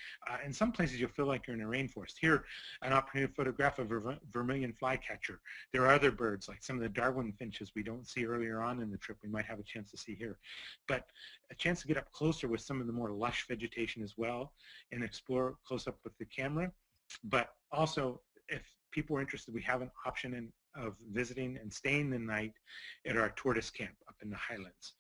In some places, you'll feel like you're in a rainforest. Here, an opportunity to photograph a vermilion flycatcher. There are other birds, like some of the Darwin finches we don't see earlier on in the trip, we might have a chance to see here. But a chance to get up closer with some of the more lush vegetation as well and explore close up with the camera. But also, if people are interested, we have an option of visiting and staying the night at our tortoise camp up in the highlands.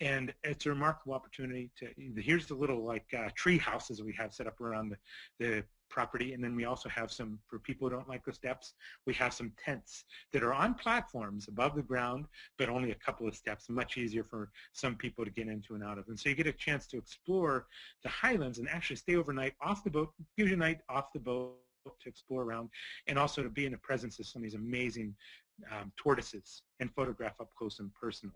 And it's a remarkable opportunity to, here's the little like tree houses we have set up around the property. And then we also have some, for people who don't like the steps, we have some tents that are on platforms above the ground, but only a couple of steps, much easier for some people to get into and out of. And so you get a chance to explore the highlands and actually stay overnight off the boat, gives you a night off the boat to explore around, and also to be in the presence of some of these amazing tortoises and photograph up close and personal.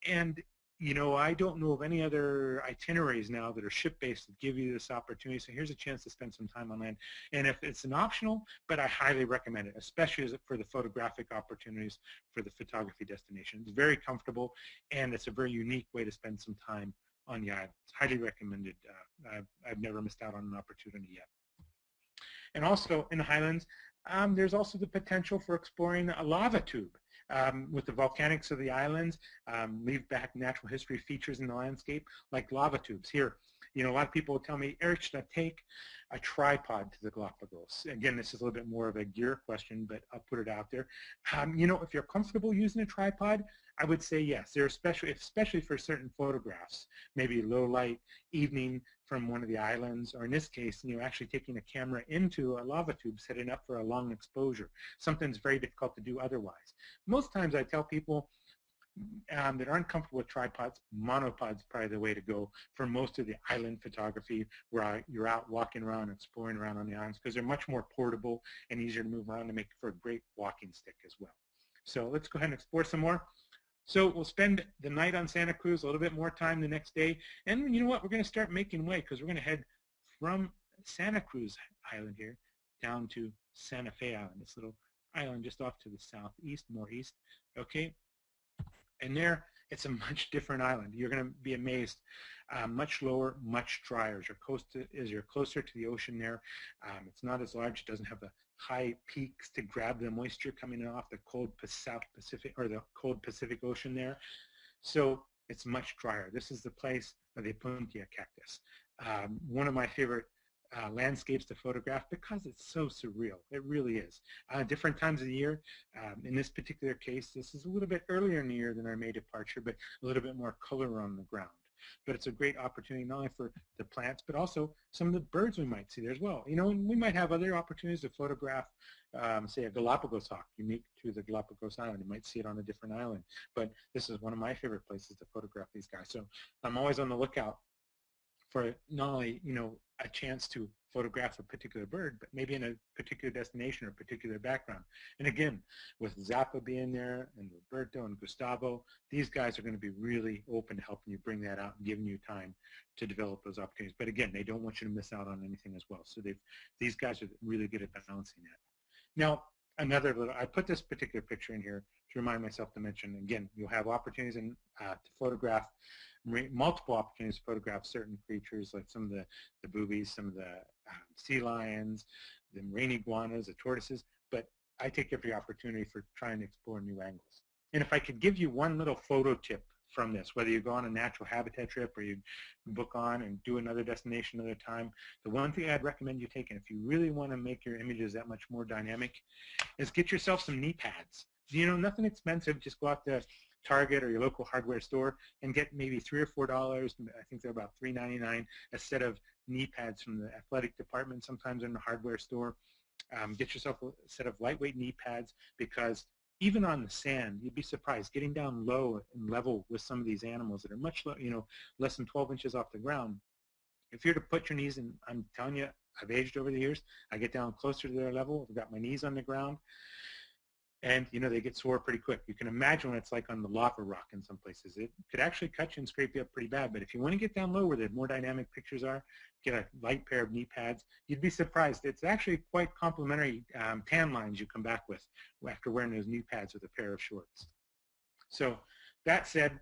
And you know, I don't know of any other itineraries now that are ship-based that give you this opportunity. So here's a chance to spend some time on land. And if it's an optional, but I highly recommend it, especially for the photographic opportunities for the photography destination. It's very comfortable, and it's a very unique way to spend some time on the island. It's highly recommended. I've never missed out on an opportunity yet. And also in the highlands, there's also the potential for exploring a lava tube. With the volcanics of the islands, leave back natural history features in the landscape like lava tubes. Here, you know, a lot of people will tell me, Eric, should I take a tripod to the Galapagos? Again, this is a little bit more of a gear question, but I'll put it out there. You know, if you're comfortable using a tripod, I would say yes. They're especially for certain photographs, maybe low light evening from one of the islands, or in this case, you know, actually taking a camera into a lava tube, setting up for a long exposure. Something that's very difficult to do otherwise. Most times I tell people that aren't comfortable with tripods, monopods probably the way to go for most of the island photography where you're out walking around, exploring around on the islands, because they're much more portable and easier to move around and make for a great walking stick as well. So let's go ahead and explore some more. So we'll spend the night on Santa Cruz, a little bit more time the next day. And you know what? We're going to start making way because we're going to head from Santa Cruz Island here down to Santa Fe Island, this little island just off to the southeast, more east. Okay. And there, it's a much different island. You're going to be amazed. Much lower, much drier. As you're closer to the ocean there, it's not as large. It doesn't have the high peaks to grab the moisture coming off the cold South Pacific or the cold Pacific Ocean there. So it's much drier. This is the place of the Puntia cactus. One of my favorite landscapes to photograph because it's so surreal. It really is. Different times of the year. In this particular case, this is a little bit earlier in the year than our May departure, but a little bit more color on the ground. But it's a great opportunity not only for the plants, but also some of the birds we might see there as well. You know, and we might have other opportunities to photograph, say, a Galapagos hawk unique to the Galapagos Island. You might see it on a different island. But this is one of my favorite places to photograph these guys. So I'm always on the lookout for not only, you know, a chance to photograph a particular bird, but maybe in a particular destination or particular background. And again, with Zappa being there and Roberto and Gustavo, these guys are going to be really open to helping you bring that out and giving you time to develop those opportunities. But again, they don't want you to miss out on anything as well. So these guys are really good at balancing that. Now, another little, I put this particular picture in here to remind myself to mention, again, you'll have opportunities to photograph, multiple opportunities to photograph certain creatures like some of the boobies, some of the sea lions, the marine iguanas, the tortoises, but I take every opportunity for trying to explore new angles. And if I could give you one little photo tip from this, whether you go on a natural habitat trip or you book on and do another destination another time, the one thing I'd recommend you taking if you really want to make your images that much more dynamic is get yourself some knee pads. You know, nothing expensive, just go out to Target or your local hardware store and get maybe $3 or $4. I think they're about $3.99 a set of knee pads from the athletic department, sometimes in the hardware store. Get yourself a set of lightweight knee pads because even on the sand, you'd be surprised getting down low and level with some of these animals that are much, you know, less than 12 inches off the ground. If you're to put your knees in, I'm telling you, I've aged over the years. I get down closer to their level. I've got my knees on the ground. And, you know, they get sore pretty quick. You can imagine what it's like on the lava rock in some places. It could actually cut you and scrape you up pretty bad. But if you want to get down low where the more dynamic pictures are, get a light pair of knee pads. You'd be surprised. It's actually quite complimentary tan lines you come back with after wearing those knee pads with a pair of shorts. So that said,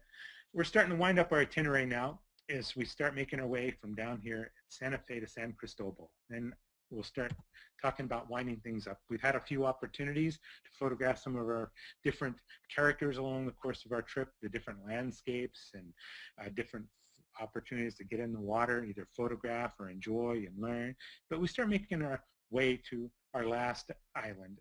we're starting to wind up our itinerary now as we start making our way from down here at Santa Fe to San Cristobal. And we'll start talking about winding things up. We've had a few opportunities to photograph some of our different characters along the course of our trip, the different landscapes and different opportunities to get in the water, either photograph or enjoy and learn. But we start making our way to our last island,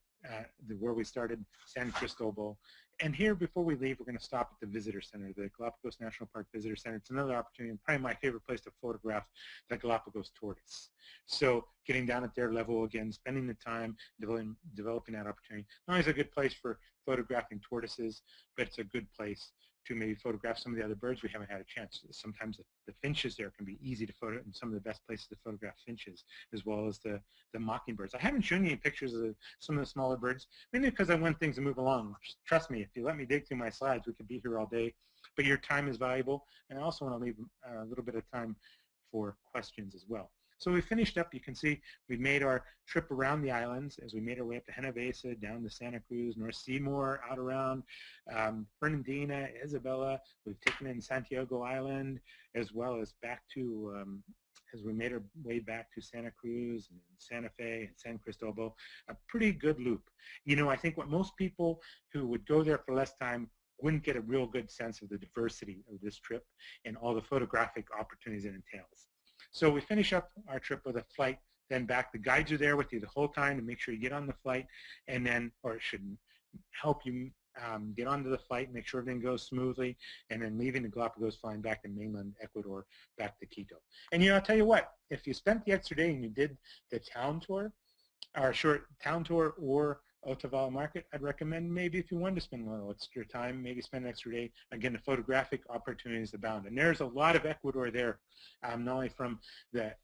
where we started, San Cristobal. And here, before we leave, we're going to stop at the Visitor Center, the Galapagos National Park Visitor Center. It's another opportunity, and probably my favorite place to photograph the Galapagos tortoise. So getting down at their level again, spending the time developing that opportunity. Not only is it a good place for photographing tortoises, but it's a good place to maybe photograph some of the other birds we haven't had a chance. Sometimes the finches there can be easy to photo, and some of the best places to photograph finches, as well as the mockingbirds. I haven't shown you any pictures of some of the smaller birds, mainly because I want things to move along. Trust me, if you let me dig through my slides, we could be here all day, but your time is valuable, and I also want to leave a little bit of time for questions as well. So we finished up. You can see we made our trip around the islands as we made our way up to Genovesa, down to Santa Cruz, North Seymour, out around Fernandina, Isabella. We've taken in Santiago Island, as well as back to, as we made our way back to Santa Cruz and Santa Fe and San Cristobal. A pretty good loop. You know, I think what most people who would go there for less time wouldn't get a real good sense of the diversity of this trip and all the photographic opportunities it entails. So we finish up our trip with a flight, then back. The guides are there with you the whole time to make sure you get on the flight, and then, or it should help you get onto the flight, make sure everything goes smoothly, and then leaving the Galapagos, flying back to mainland Ecuador, back to Quito. And you know, I'll tell you what, if you spent the extra day and you did the town tour, or short town tour, or Otavalo Market, I'd recommend maybe if you wanted to spend a little extra time, maybe spend an extra day. Again, the photographic opportunities abound. And there's a lot of Ecuador there, not only from the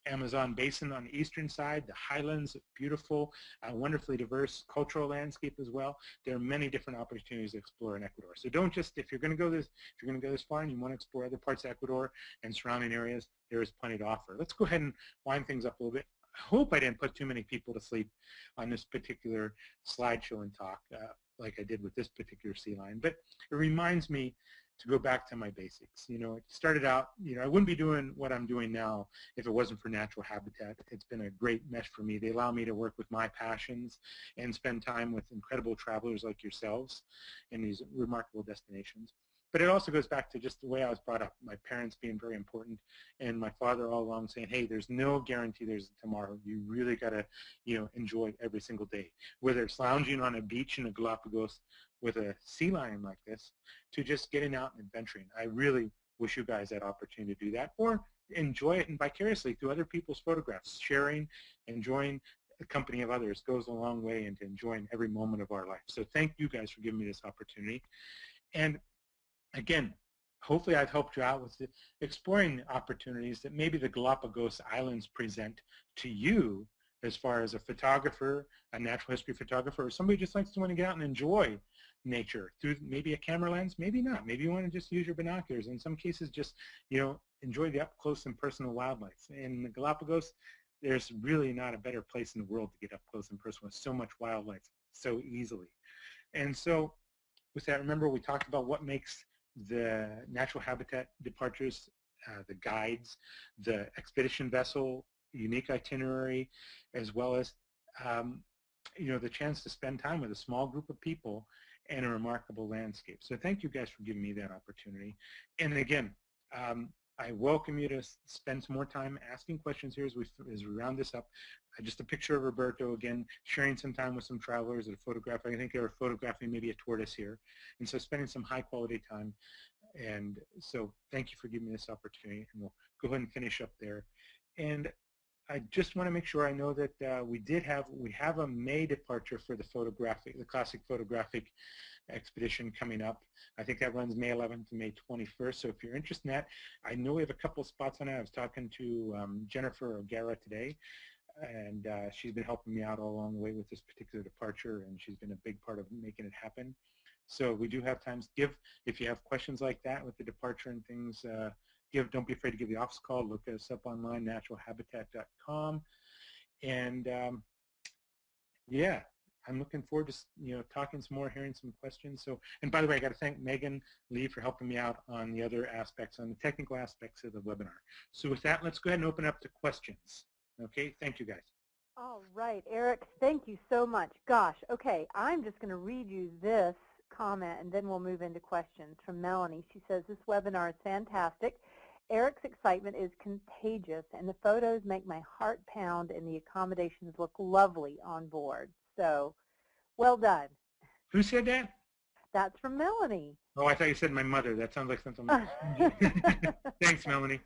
Amazon basin on the eastern side, the highlands, beautiful, wonderfully diverse cultural landscape as well. There are many different opportunities to explore in Ecuador. So don't just, if you're going to go this far and you want to explore other parts of Ecuador and surrounding areas, there is plenty to offer. Let's go ahead and wind things up a little bit. I hope I didn't put too many people to sleep on this particular slideshow and talk like I did with this particular sea lion, but it reminds me to go back to my basics. You know, it started out, you know, I wouldn't be doing what I'm doing now if it wasn't for natural habitat. It's been a great mesh for me. They allow me to work with my passions and spend time with incredible travelers like yourselves in these remarkable destinations. But it also goes back to just the way I was brought up, my parents being very important, and my father all along saying, hey, there's no guarantee there's a tomorrow. You really got to, you know, enjoy every single day. Whether it's lounging on a beach in the Galapagos with a sea lion like this, to just getting out and adventuring. I really wish you guys that opportunity to do that, or enjoy it and vicariously through other people's photographs. Sharing, enjoying the company of others goes a long way into enjoying every moment of our life. So thank you guys for giving me this opportunity. And again, hopefully I've helped you out with the exploring opportunities that maybe the Galapagos Islands present to you as far as a photographer, a natural history photographer, or somebody just likes to want to get out and enjoy nature through maybe a camera lens, maybe not. Maybe you want to just use your binoculars. In some cases, just, you know, enjoy the up close and personal wildlife. In the Galapagos, there's really not a better place in the world to get up close and personal with so much wildlife so easily. And so with that, remember we talked about what makes the natural habitat departures, the guides, the expedition vessel, unique itinerary, as well as you know, the chance to spend time with a small group of people and a remarkable landscape. So thank you guys for giving me that opportunity. And again, I welcome you to spend some more time asking questions here as we round this up. Just a picture of Roberto, again, sharing some time with some travelers at a photograph. I think they were photographing maybe a tortoise here. And so spending some high quality time. And so thank you for giving me this opportunity. And we'll go ahead and finish up there. And I just want to make sure I know that we have a May departure for the classic photographic expedition coming up. I think that runs May 11th to May 21st. So if you're interested in that, I know we have a couple of spots on it. I was talking to Jennifer O'Gara today, and she's been helping me out all along the way with this particular departure, and she's been a big part of making it happen. So we do have times. If you have questions like that with the departure and things, don't be afraid to give the office a call. Look us up online, naturalhabitat.com. And yeah, I'm looking forward to talking some more, hearing some questions. So, and by the way, I got to thank Megan Lee for helping me out on the other aspects, on the technical aspects of the webinar. So with that, let's go ahead and open up to questions. Okay, thank you guys. All right, Eric, thank you so much. Gosh, okay, I'm just going to read you this comment and then we'll move into questions from Melanie. She says, this webinar is fantastic. Eric's excitement is contagious, and the photos make my heart pound, and the accommodations look lovely on board. So, well done. Who said that? That's from Melanie. Oh, I thought you said my mother. That sounds like something. Thanks, Melanie.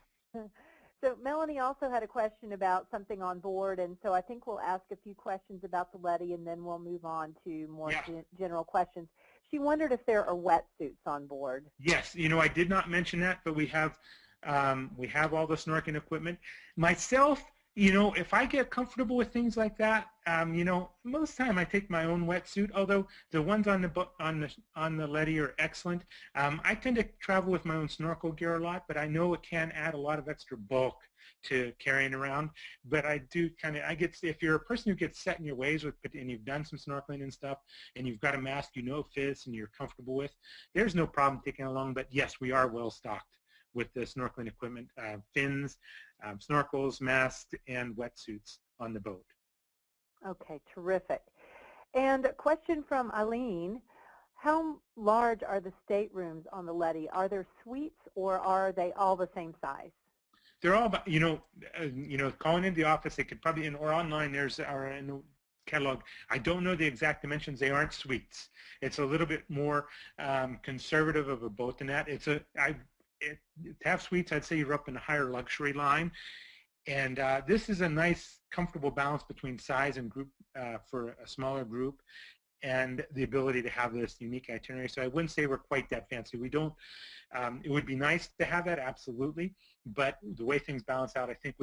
So Melanie also had a question about something on board, and so I think we'll ask a few questions about the Letty, and then we'll move on to more general questions. She wondered if there are wetsuits on board. Yes, you know, I did not mention that, but we have all the snorkeling equipment. Myself, you know, if I get comfortable with things like that, you know, most of the time I take my own wetsuit. Although the ones on the Letty are excellent. I tend to travel with my own snorkel gear a lot, but I know it can add a lot of extra bulk to carrying around. But I do if you're a person who gets set in your ways with, and you've done some snorkeling and stuff, and you've got a mask you know fits and you're comfortable with, there's no problem taking it along. But yes, we are well stocked with the snorkeling equipment, fins, snorkels, masks, and wetsuits on the boat. Okay, terrific. And a question from Eileen. How large are the staterooms on the Letty? Are there suites, or are they all the same size? They're all about, you know, calling into the office, they could probably, or online, there's our in the catalog. I don't know the exact dimensions. They aren't suites. It's a little bit more conservative of a boat than that. To have suites, I'd say you're up in a higher luxury line. And this is a nice, comfortable balance between size and group for a smaller group, and the ability to have this unique itinerary. So I wouldn't say we're quite that fancy. We don't. It would be nice to have that, absolutely. But the way things balance out, I think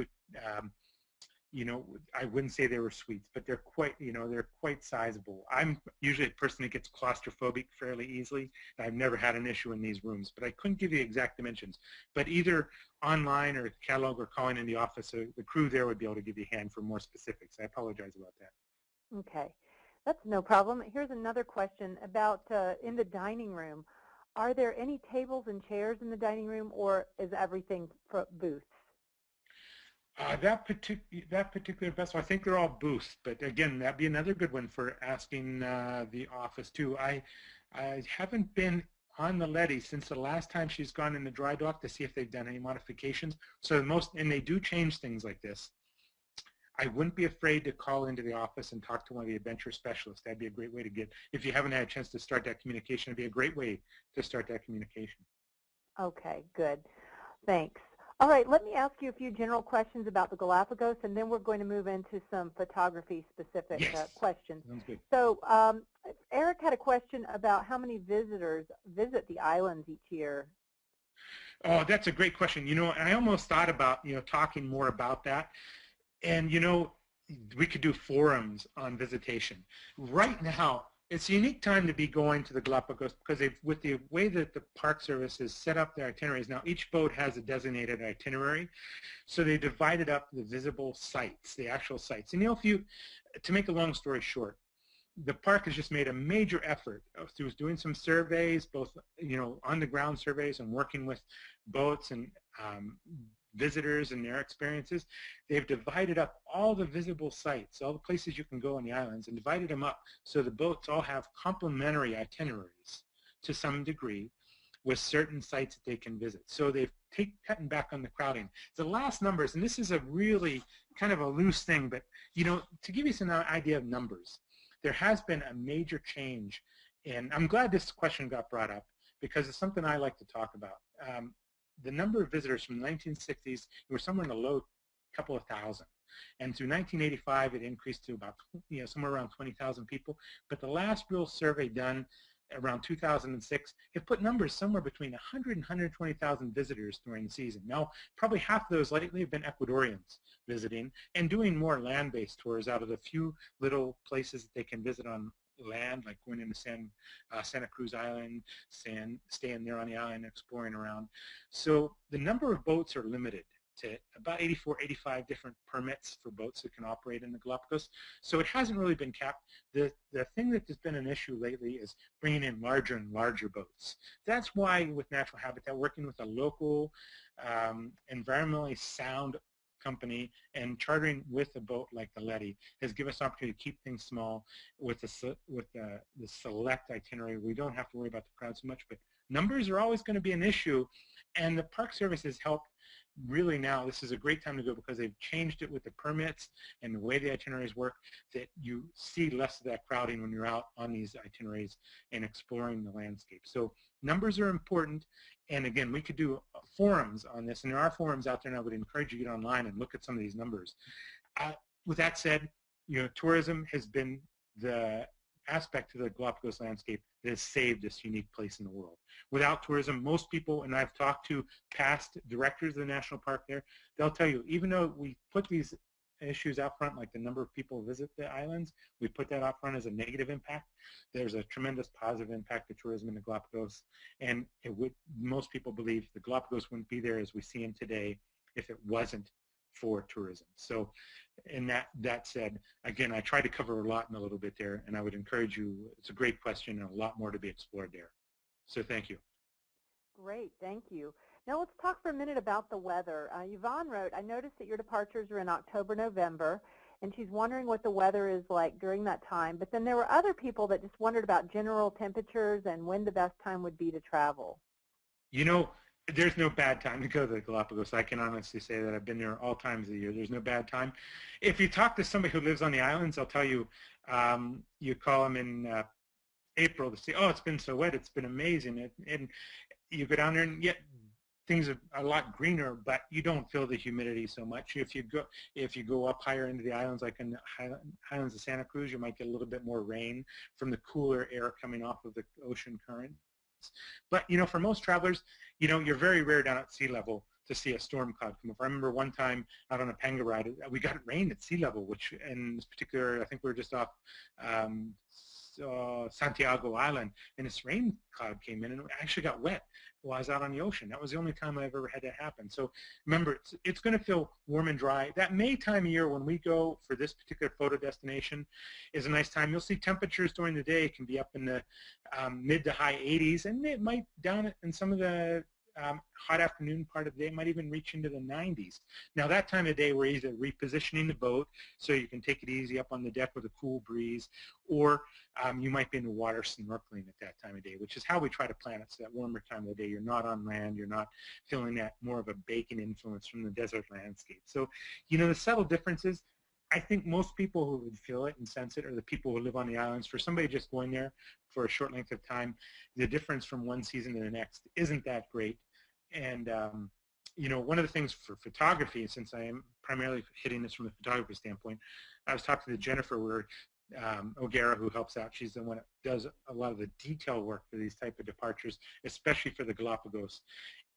you know, I wouldn't say they were suites, but they're quite, you know, they're quite sizable. I'm usually a person that gets claustrophobic fairly easily. I've never had an issue in these rooms, but I couldn't give you exact dimensions. But either online or catalog or calling in the office, the crew there would be able to give you a hand for more specifics. I apologize about that. Okay, that's no problem. Here's another question about in the dining room. Are there any tables and chairs in the dining room, or is everything booths? That particular vessel, I think they're all booths, but again, that'd be another good one for asking the office too. I haven't been on the Letty since the last time she's gone in the dry dock to see if they've done any modifications. So and they do change things like this. I wouldn't be afraid to call into the office and talk to one of the adventure specialists. That'd be a great way to get, if you haven't had a chance to start that communication, it'd be a great way to start that communication. Okay, good. Thanks. All right, let me ask you a few general questions about the Galapagos, and then we're going to move into some photography-specific questions. Sounds good. So Eric had a question about how many visitors visit the islands each year. Oh, that's a great question. You know, I almost thought about, you know, talking more about that. And, you know, we could do forums on visitation. Right now, it's a unique time to be going to the Galapagos because with the way that the Park Service has set up their itineraries, now each boat has a designated itinerary. So they divided up the visible sites, the actual sites. And, you know, to make a long story short, the park has just made a major effort through doing some surveys, both, you know, on-the-ground surveys and working with boats and visitors and their experiences. They've divided up all the visible sites, all the places you can go on the islands, and divided them up so the boats all have complementary itineraries to some degree with certain sites that they can visit. So they've cutting back on the crowding. The last numbers, and this is a really kind of a loose thing, but, you know, to give you some idea of numbers, there has been a major change, and I'm glad this question got brought up because it's something I like to talk about. The number of visitors from the 1960s were somewhere in the low couple of thousand. And through 1985, it increased to about, you know, somewhere around 20,000 people. But the last real survey done around 2006, it put numbers somewhere between 100 and 120,000 visitors during the season. Now, probably half of those lately have been Ecuadorians visiting and doing more land-based tours out of the few little places that they can visit on land, like going into Santa Cruz Island, staying there on the island, exploring around. So the number of boats are limited to about 84, 85 different permits for boats that can operate in the Galapagos. So it hasn't really been capped. The thing that has been an issue lately is bringing in larger and larger boats. That's why with Natural Habitat, working with a local, environmentally sound company and chartering with a boat like the Letty has given us an opportunity to keep things small with the select itinerary. We don't have to worry about the crowd so much, but numbers are always going to be an issue, and the Park Service has helped really now this is a great time to go because they've changed it with the permits and the way the itineraries work, that you see less of that crowding when you're out on these itineraries and exploring the landscape. So numbers are important, and again, we could do forums on this, and there are forums out there, and I would encourage you to get online and look at some of these numbers. With that said, tourism has been the aspect to the Galapagos landscape that has saved this unique place in the world. Without tourism, most people, and I've talked to past directors of the national park there, they'll tell you, even though we put these issues out front, like the number of people who visit the islands, we put that out front as a negative impact. There's a tremendous positive impact to tourism in the Galapagos, and most people believe the Galapagos wouldn't be there as we see them today if it wasn't for tourism. So, and that said, again, I tried to cover a lot in a little bit there, and I would encourage you, it's a great question and a lot more to be explored there. So thank you. Great, thank you. Now let's talk for a minute about the weather. Yvonne wrote, I noticed that your departures are in October, November, and she's wondering what the weather is like during that time. But then there were other people that just wondered about general temperatures and when the best time would be to travel. There's no bad time to go to the Galapagos. I can honestly say that I've been there all times of the year. There's no bad time. If you talk to somebody who lives on the islands, I'll tell you, you call them in April to say, oh, it's been so wet, it's been amazing. And you go down there and yet things are a lot greener, but you don't feel the humidity so much. If you go up higher into the islands, like in the highlands of Santa Cruz, you might get a little bit more rain from the cooler air coming off of the ocean current. But, for most travelers, you're very rare down at sea level to see a storm cloud come up. I remember one time out on a panga ride, we got rain at sea level, which in this particular, I think we were just off Santiago Island, and this rain cloud came in and it actually got wet while I was out on the ocean. That was the only time I've ever had that happen. So remember, it's going to feel warm and dry. That May time of year when we go for this particular photo destination is a nice time. You'll see temperatures during the day can be up in the mid to high 80s, and it might down in some of the hot afternoon part of the day, might even reach into the 90s. Now that time of day we're either repositioning the boat so you can take it easy up on the deck with a cool breeze, or you might be in the water snorkeling at that time of day, which is how we try to plan it. So that warmer time of the day, you're not on land, you're not feeling that more of a baking influence from the desert landscape. So, the subtle differences, I think most people who would feel it and sense it are the people who live on the islands. For somebody just going there for a short length of time, the difference from one season to the next isn't that great. And, one of the things for photography, since I am primarily hitting this from the photography standpoint, I was talking to Jennifer O'Gara, who helps out. She's the one that does a lot of the detail work for these type of departures, especially for the Galapagos.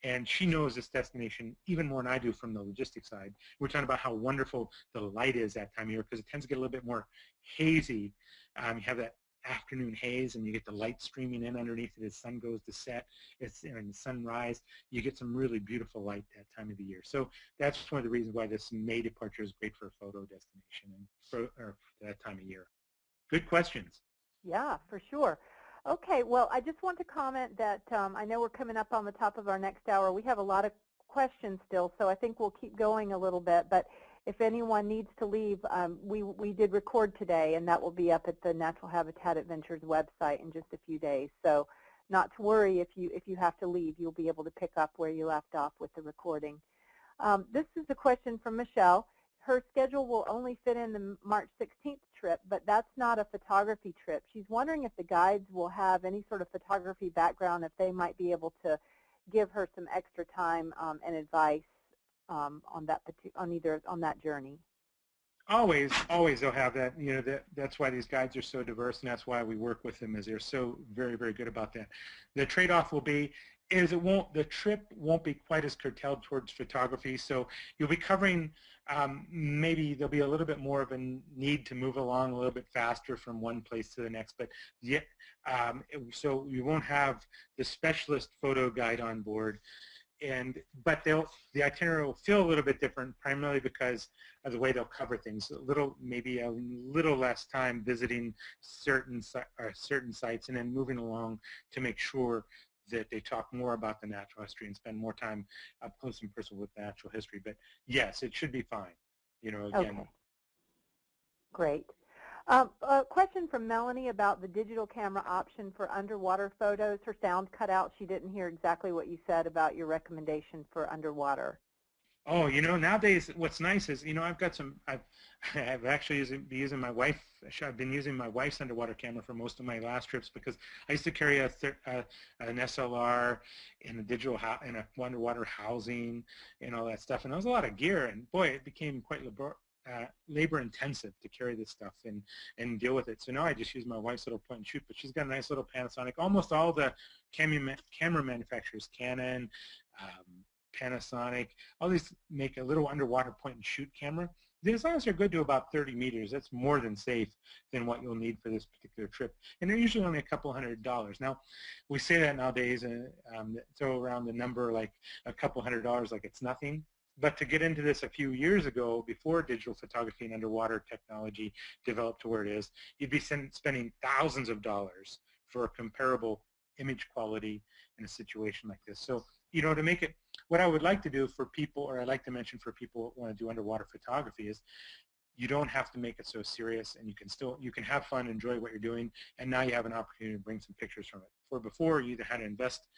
And she knows this destination even more than I do from the logistics side. We're talking about how wonderful the light is that time of year because it tends to get a little bit more hazy. You have that afternoon haze and you get the light streaming in underneath it as sun goes to set, and sunrise. You get some really beautiful light that time of the year. So that's one of the reasons why this May departure is great for a photo destination and for that time of year. Good questions. Yeah, for sure. Okay, well, I just want to comment that I know we're coming up on the top of our next hour. We have a lot of questions still, so I think we'll keep going a little bit. But if anyone needs to leave, we did record today, and that will be up at the Natural Habitat Adventures website in just a few days. So not to worry if you have to leave. You'll be able to pick up where you left off with the recording. This is a question from Michelle. Her schedule will only fit in the March 16th trip, but that's not a photography trip. She's wondering if the guides will have any sort of photography background, if they might be able to give her some extra time and advice on that journey. Always they'll have that. That's why these guides are so diverse, and that's why we work with them, is they're so very, very good about that. The trade-off will be the trip won't be quite as curtailed towards photography, so you'll be covering, maybe there'll be a little bit more of a need to move along a little bit faster from one place to the next, but yet, so you won't have the specialist photo guide on board. But the itinerary will feel a little bit different, primarily because of the way they'll cover things. Maybe a little less time visiting certain sites, and then moving along to make sure that they talk more about the natural history and spend more time up close and personal with the natural history. But yes, it should be fine. Again. Okay. Great. A question from Melanie about the digital camera option for underwater photos. Her sound cut out. She didn't hear exactly what you said about your recommendation for underwater. Oh, nowadays what's nice is, I've got some, I've actually using my wife. I've been using my wife's underwater camera for most of my last trips because I used to carry an SLR in a in a underwater housing and all that stuff. And there was a lot of gear, and boy, it became quite labor intensive to carry this stuff and deal with it. So now I just use my wife's little point and shoot, but she's got a nice little Panasonic. Almost all the camera manufacturers, Canon, Panasonic, all these make a little underwater point and shoot camera. As long as they're good to about 30 meters, that's more than safe than what you'll need for this particular trip. And they're usually only a couple $100. Now, we say that nowadays and throw around the number like a couple $100 like it's nothing. But to get into this a few years ago, before digital photography and underwater technology developed to where it is, you'd be spending thousands of dollars for a comparable image quality in a situation like this. So, to make it, what I would like to do for people, or I'd like to mention for people who want to do underwater photography is, you don't have to make it so serious, and you can have fun, enjoy what you're doing, and now you have an opportunity to bring some pictures from it. For before, you either had to invest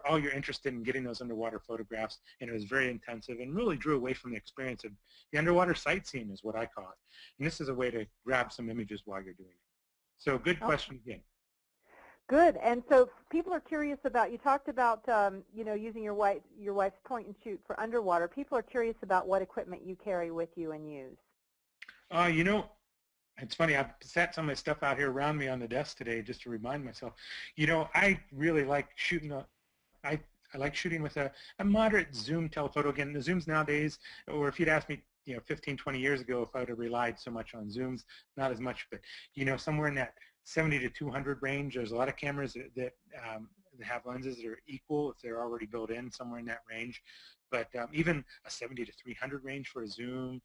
all your interest in getting those underwater photographs, and it was very intensive and really drew away from the experience of the underwater sightseeing is what I call it. And this is a way to grab some images while you're doing it. So good question again. Good. And so people are curious about, you talked about, using your wife's point and shoot for underwater. People are curious about what equipment you carry with you and use. It's funny. I've set some of my stuff out here around me on the desk today just to remind myself. I really like shooting. I like shooting with a moderate zoom telephoto. Again, the zooms nowadays, or if you'd asked me, 15, 20 years ago, if I would have relied so much on zooms, not as much, but, somewhere in that 70 to 200 range. There's a lot of cameras that have lenses that are equal if they're already built in somewhere in that range. But even a 70 to 300 range for a zoom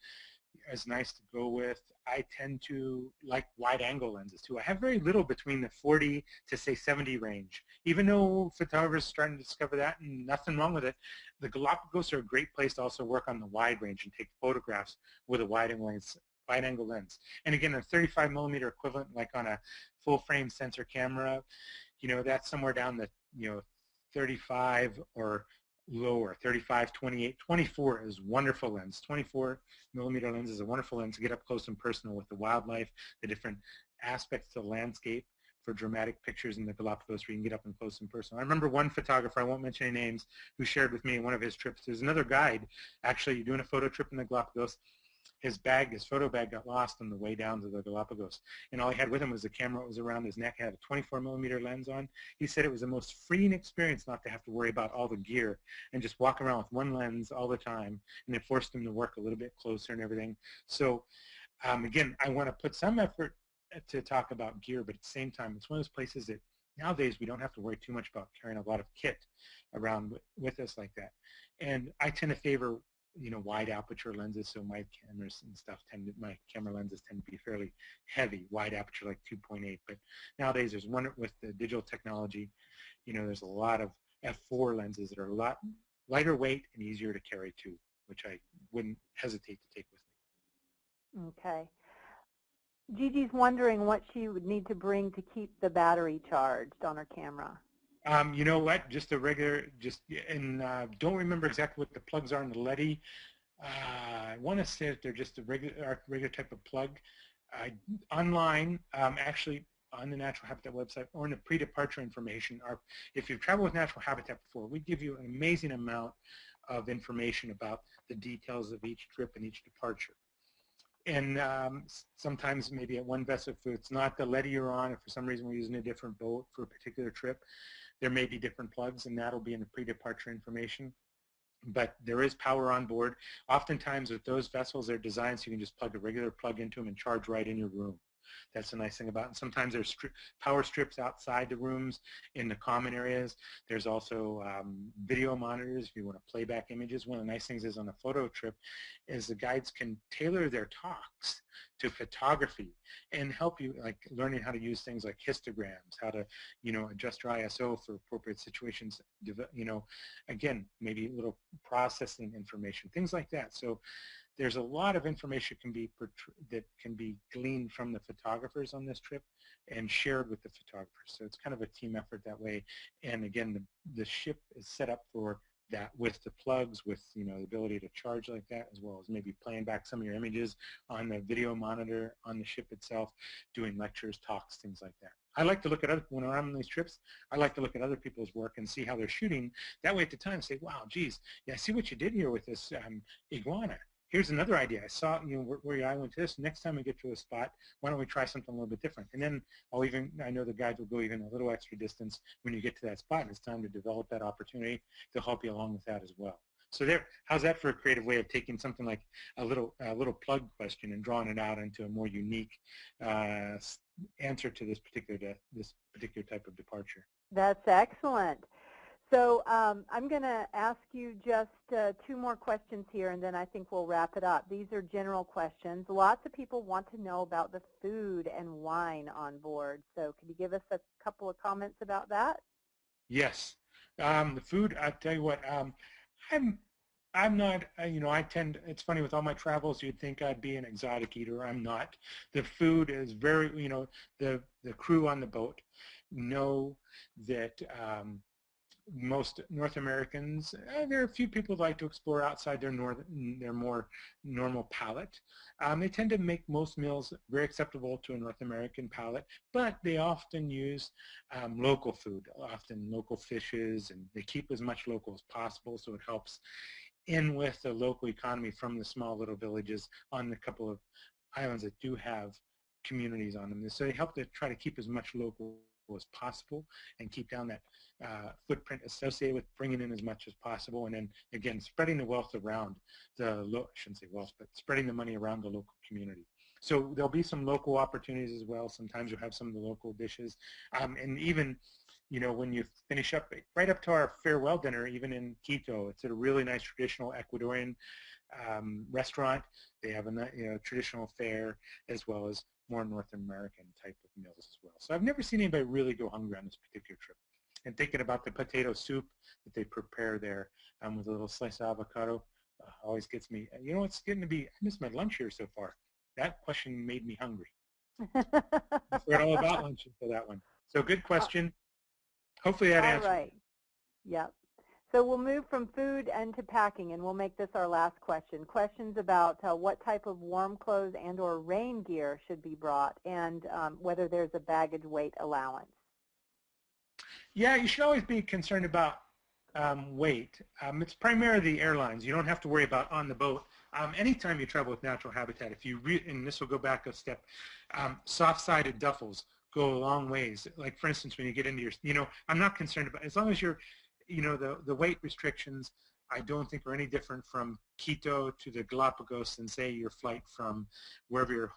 is nice to go with. I tend to like wide-angle lenses too. I have very little between the 40 to say 70 range. Even though photographers are starting to discover that, and nothing wrong with it, the Galapagos are a great place to also work on the wide range and take photographs with a wide-angle lens. And again, a 35 millimeter equivalent, like on a full-frame sensor camera, that's somewhere down the 35 or lower, 35, 28, 24 is wonderful lens. 24 millimeter lens is a wonderful lens to get up close and personal with the wildlife, the different aspects of the landscape for dramatic pictures in the Galapagos where you can get up and close and personal. I remember one photographer, I won't mention any names, who shared with me in one of his trips. There's another guide actually doing a photo trip in the Galapagos. His photo bag got lost on the way down to the Galapagos, and all he had with him was the camera that was around his neck. He had a 24 millimeter lens on. He said it was the most freeing experience not to have to worry about all the gear and just walk around with one lens all the time, and it forced him to work a little bit closer and everything. So again, I want to put some effort to talk about gear, but at the same time, it's one of those places that nowadays we don't have to worry too much about carrying a lot of kit around with us like that. And I tend to favor wide aperture lenses, so my cameras and stuff my camera lenses tend to be fairly heavy, wide aperture like 2.8. But nowadays there's one with the digital technology, there's a lot of f4 lenses that are a lot lighter weight and easier to carry too, which I wouldn't hesitate to take with me. Okay. Gigi's wondering what she would need to bring to keep the battery charged on her camera. You know what? Just a regular, don't remember exactly what the plugs are in the LEDI. I want to say that they're just a regular type of plug. Online, actually on the Natural Habitat website or in the pre-departure information, if you've traveled with Natural Habitat before, we give you an amazing amount of information about the details of each trip and each departure. And sometimes maybe at one vessel, if it's not the LEDI you're on, if for some reason we're using a different boat for a particular trip, there may be different plugs, and that'll be in the pre-departure information. But there is power on board. Oftentimes with those vessels, they're designed so you can just plug a regular plug into them and charge right in your room. That's the nice thing about it. And sometimes there's power strips outside the rooms in the common areas. There's also video monitors if you want to play back images. One of the nice things is on a photo trip is the guides can tailor their talks to photography and help you, like learning how to use things like histograms, how to, adjust your ISO for appropriate situations, again, maybe a little processing information, things like that. So there's a lot of information that can be gleaned from the photographers on this trip and shared with the photographers. So it's kind of a team effort that way. And again, the ship is set up for that with the plugs, with the ability to charge like that, as well as maybe playing back some of your images on the video monitor on the ship itself, doing lectures, talks, things like that. I like to look at when I'm on these trips, I like to look at other people's work and see how they're shooting. That way at the time say, wow, geez, yeah, see what you did here with this iguana. Here's another idea. I saw, where I went to this. Next time we get to a spot, why don't we try something a little bit different? And then I know the guides will go even a little extra distance when you get to that spot, and it's time to develop that opportunity to help you along with that as well. So there, how's that for a creative way of taking something like a little plug question and drawing it out into a more unique answer to this particular type of departure? That's excellent. So I'm going to ask you just 2 more questions here, and then I think we'll wrap it up. These are general questions. Lots of people want to know about the food and wine on board. So can you give us a couple of comments about that? Yes. The food, I tell you what, I'm not, it's funny with all my travels, you'd think I'd be an exotic eater. I'm not. The food is very, the crew on the boat know that most North Americans, there are a few people who like to explore outside their more normal palate. They tend to make most meals very acceptable to a North American palate, but they often use local food, often local fishes, and they keep as much local as possible, so it helps in with the local economy from the small little villages on the couple of islands that do have communities on them. So they help to try to keep as much local as possible and keep down that footprint associated with bringing in as much as possible, and then again spreading the wealth around I shouldn't say wealth, but spreading the money around the local community. So there'll be some local opportunities as well. Sometimes you'll have some of the local dishes, and even when you finish up right up to our farewell dinner, even in Quito, it's at a really nice traditional Ecuadorian restaurant. They have a traditional fare as well as more North American type of meals as well. So I've never seen anybody really go hungry on this particular trip. And thinking about the potato soup that they prepare there with a little slice of avocado always gets me. It's getting to be, I missed my lunch here so far. That question made me hungry. I forgot all about lunch until that one. So good question. Hopefully that answers. All right. Yep. So we'll move from food and to packing, and we'll make this our last question. Questions about what type of warm clothes and or rain gear should be brought, and whether there's a baggage weight allowance. Yeah, you should always be concerned about weight. It's primarily the airlines. You don't have to worry about on the boat. Anytime you travel with natural habitat, and this will go back a step, soft-sided duffels go a long ways. Like for instance, when you get into your, I'm not concerned about, as long as you're, the weight restrictions, I don't think are any different from Quito to the Galapagos than say your flight from wherever your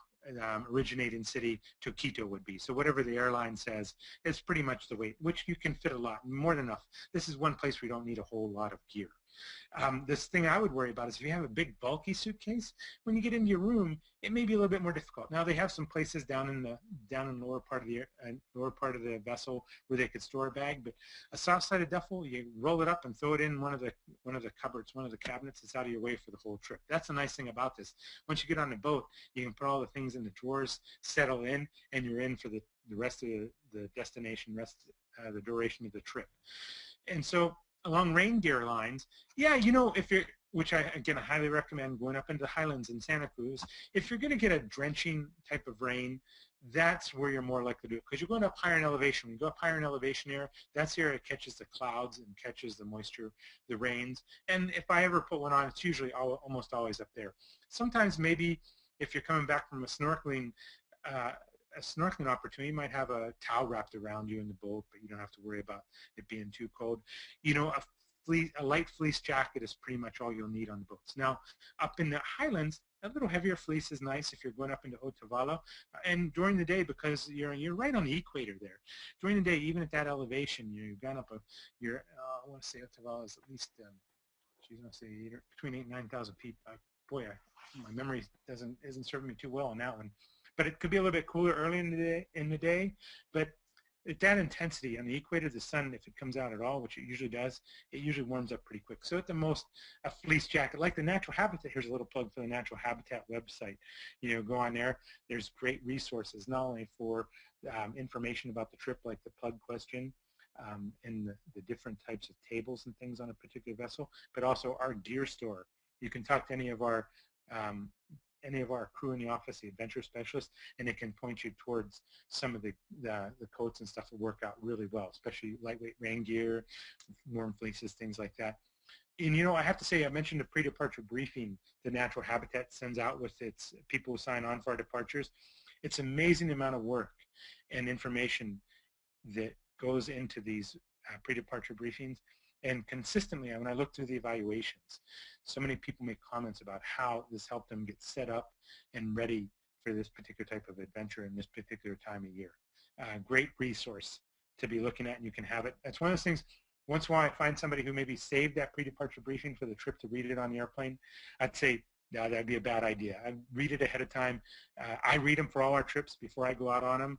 originating city to Quito would be. So whatever the airline says, it's pretty much the weight, which you can fit a lot, more than enough. This is one place where you don't need a whole lot of gear. This thing I would worry about is if you have a big bulky suitcase, when you get into your room, it may be a little bit more difficult. Now they have some places down in the lower part of the vessel where they could store a bag, but a soft-sided duffel, you roll it up and throw it in one of the cupboards, one of the cabinets. It's out of your way for the whole trip. That's the nice thing about this. Once you get on the boat, you can put all the things in the drawers, settle in, and you're in for the rest of the destination, the duration of the trip. And so along rain gear lines, yeah, if you're, which I highly recommend going up into the highlands in Santa Cruz, if you're going to get a drenching type of rain, that's where you're more likely to do it, because you're going up higher in elevation. When you go up higher in elevation here, that's here it catches the clouds and catches the moisture, the rains. And if I ever put one on, it's usually almost always up there. Sometimes maybe if you're coming back from a snorkeling opportunity, you might have a towel wrapped around you in the boat, but you don't have to worry about it being too cold. A light fleece jacket is pretty much all you'll need on the boats. Now, up in the highlands, a little heavier fleece is nice if you're going up into Otavalo. And during the day, because you're right on the equator there, during the day, even at that elevation, you've gone up I want to say Otavalo is at least, between 8,000 and 9,000 feet. Boy, my memory isn't serving me too well on that one. But it could be a little bit cooler early in the day. But at that intensity on the equator, the sun, if it comes out at all, which it usually does, it usually warms up pretty quick. So at the most, a fleece jacket, like the Natural Habitat, here's a little plug for the Natural Habitat website. Go on there. There's great resources, not only for information about the trip, like the plug question, in the different types of tables and things on a particular vessel, but also our gear store. You can talk to any of our crew in the office, the adventure specialists, and it can point you towards some of the coats and stuff that work out really well, especially lightweight rain gear, warm fleeces, things like that. And you know, I have to say, I mentioned the pre-departure briefing the Natural Habitat sends out with its people who sign on for our departures. It's an amazing amount of work and information that goes into these pre-departure briefings. And consistently, when I look through the evaluations, so many people make comments about how this helped them get set up and ready for this particular type of adventure in this particular time of year. Great resource to be looking at, and you can have it. That's one of those things. Once in a while, I find somebody who maybe saved that pre-departure briefing for the trip to read it on the airplane. I'd say, no, that'd be a bad idea. I read it ahead of time. I read them for all our trips before I go out on them.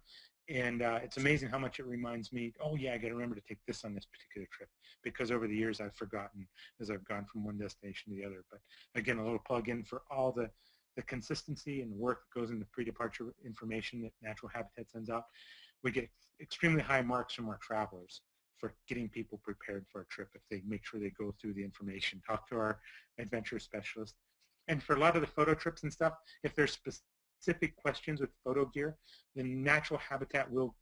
And it's amazing how much it reminds me, oh yeah, I got to remember to take this on this particular trip, because over the years I've forgotten as I've gone from one destination to the other. But again, a little plug in for all the consistency and work that goes into pre-departure information that Natural Habitat sends out. We get extremely high marks from our travelers for getting people prepared for a trip if they make sure they go through the information, talk to our adventure specialist. And for a lot of the photo trips and stuff, if there's specific questions with photo gear, then Natural Habitat will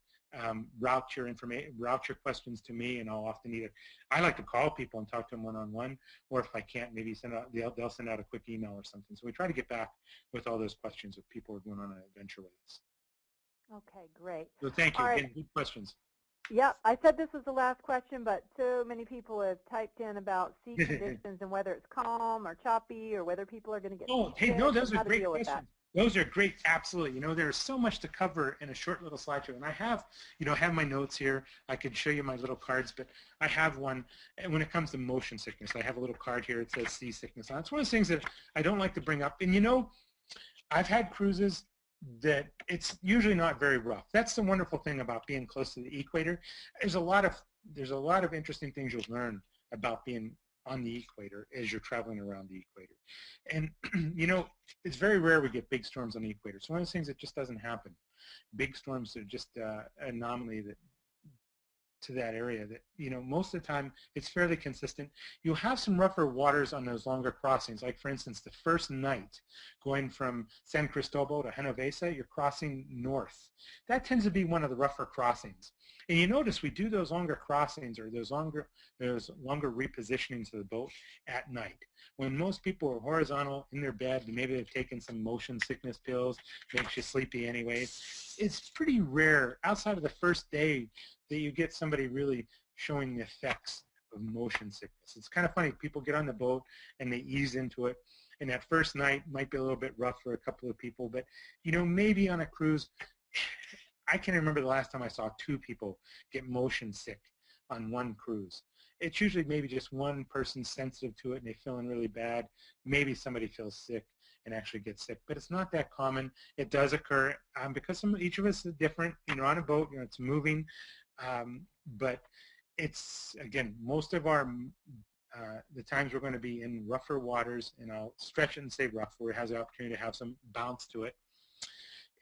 route your questions to me, and I'll often either, I like to call people and talk to them one-on-one, or if I can't, maybe they'll send out a quick email or something. So we try to get back with all those questions if people are going on an adventure with us. Okay, great. So thank you. All right. Again, good questions. Yep, I said this was the last question, but so many people have typed in about sea conditions and whether it's calm or choppy or whether people are going to get hey, no, those and are great questions. Those are great, absolutely. You know, there's so much to cover in a short little slideshow, and I have, you know, I have my notes here. I could show you my little cards, but I have one. And when it comes to motion sickness, I have a little card here. It says seasickness. That's one of the things that I don't like to bring up. And you know, I've had cruises that it's usually not very rough. That's the wonderful thing about being close to the equator. There's a lot of interesting things you'll learn about being on the equator as you're traveling around the equator. And you know, it's very rare we get big storms on the equator. It's one of those things that just doesn't happen. Big storms are just an anomaly that to that area that, you know, most of the time it's fairly consistent. You'll have some rougher waters on those longer crossings, like for instance the first night going from San Cristobal to Genovesa, you're crossing north. That tends to be one of the rougher crossings. And you notice we do those longer crossings or those longer repositionings of the boat at night. When most people are horizontal in their bed, maybe they've taken some motion sickness pills, makes you sleepy anyways. It's pretty rare outside of the first day that you get somebody really showing the effects of motion sickness. It's kind of funny. People get on the boat and they ease into it. And that first night might be a little bit rough for a couple of people. But, you know, maybe on a cruise, I can't remember the last time I saw 2 people get motion sick on one cruise. It's usually maybe just one person sensitive to it and they're feeling really bad. Maybe somebody feels sick and actually gets sick, but it's not that common. It does occur because each of us is different. You know, on a boat, you know, it's moving, but it's, again, most of our the times we're going to be in rougher waters, and I'll stretch it and say rough, where it has the opportunity to have some bounce to it.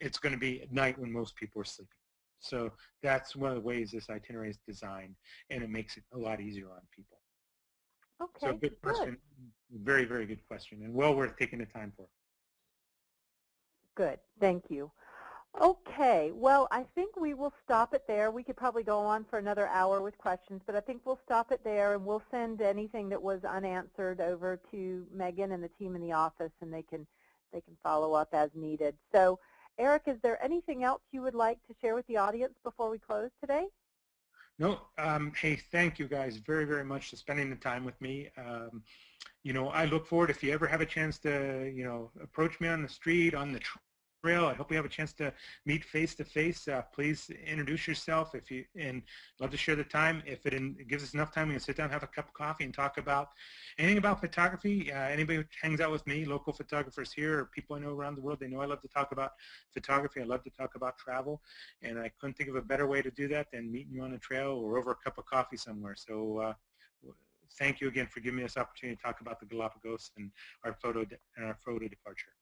It's going to be at night when most people are sleeping. So that's one of the ways this itinerary is designed, and it makes it a lot easier on people. Okay, So good question. Very, very good question, and well worth taking the time for. Good, thank you. Okay, well, I think we will stop it there. We could probably go on for another hour with questions, but I think we'll stop it there, and we'll send anything that was unanswered over to Megan and the team in the office, and they can follow up as needed. So, Eric, is there anything else you would like to share with the audience before we close today? No, hey, thank you guys very, very much for spending the time with me. You know, I look forward, if you ever have a chance to, you know, approach me on the street, on the trail, I hope we have a chance to meet face to face. Please introduce yourself and love to share the time. If it gives us enough time, we can sit down, have a cup of coffee, and talk about anything about photography. Anybody who hangs out with me, local photographers here, or people I know around the world, they know I love to talk about photography. I love to talk about travel, and I couldn't think of a better way to do that than meeting you on a trail or over a cup of coffee somewhere. So thank you again for giving me this opportunity to talk about the Galapagos and our photo departure.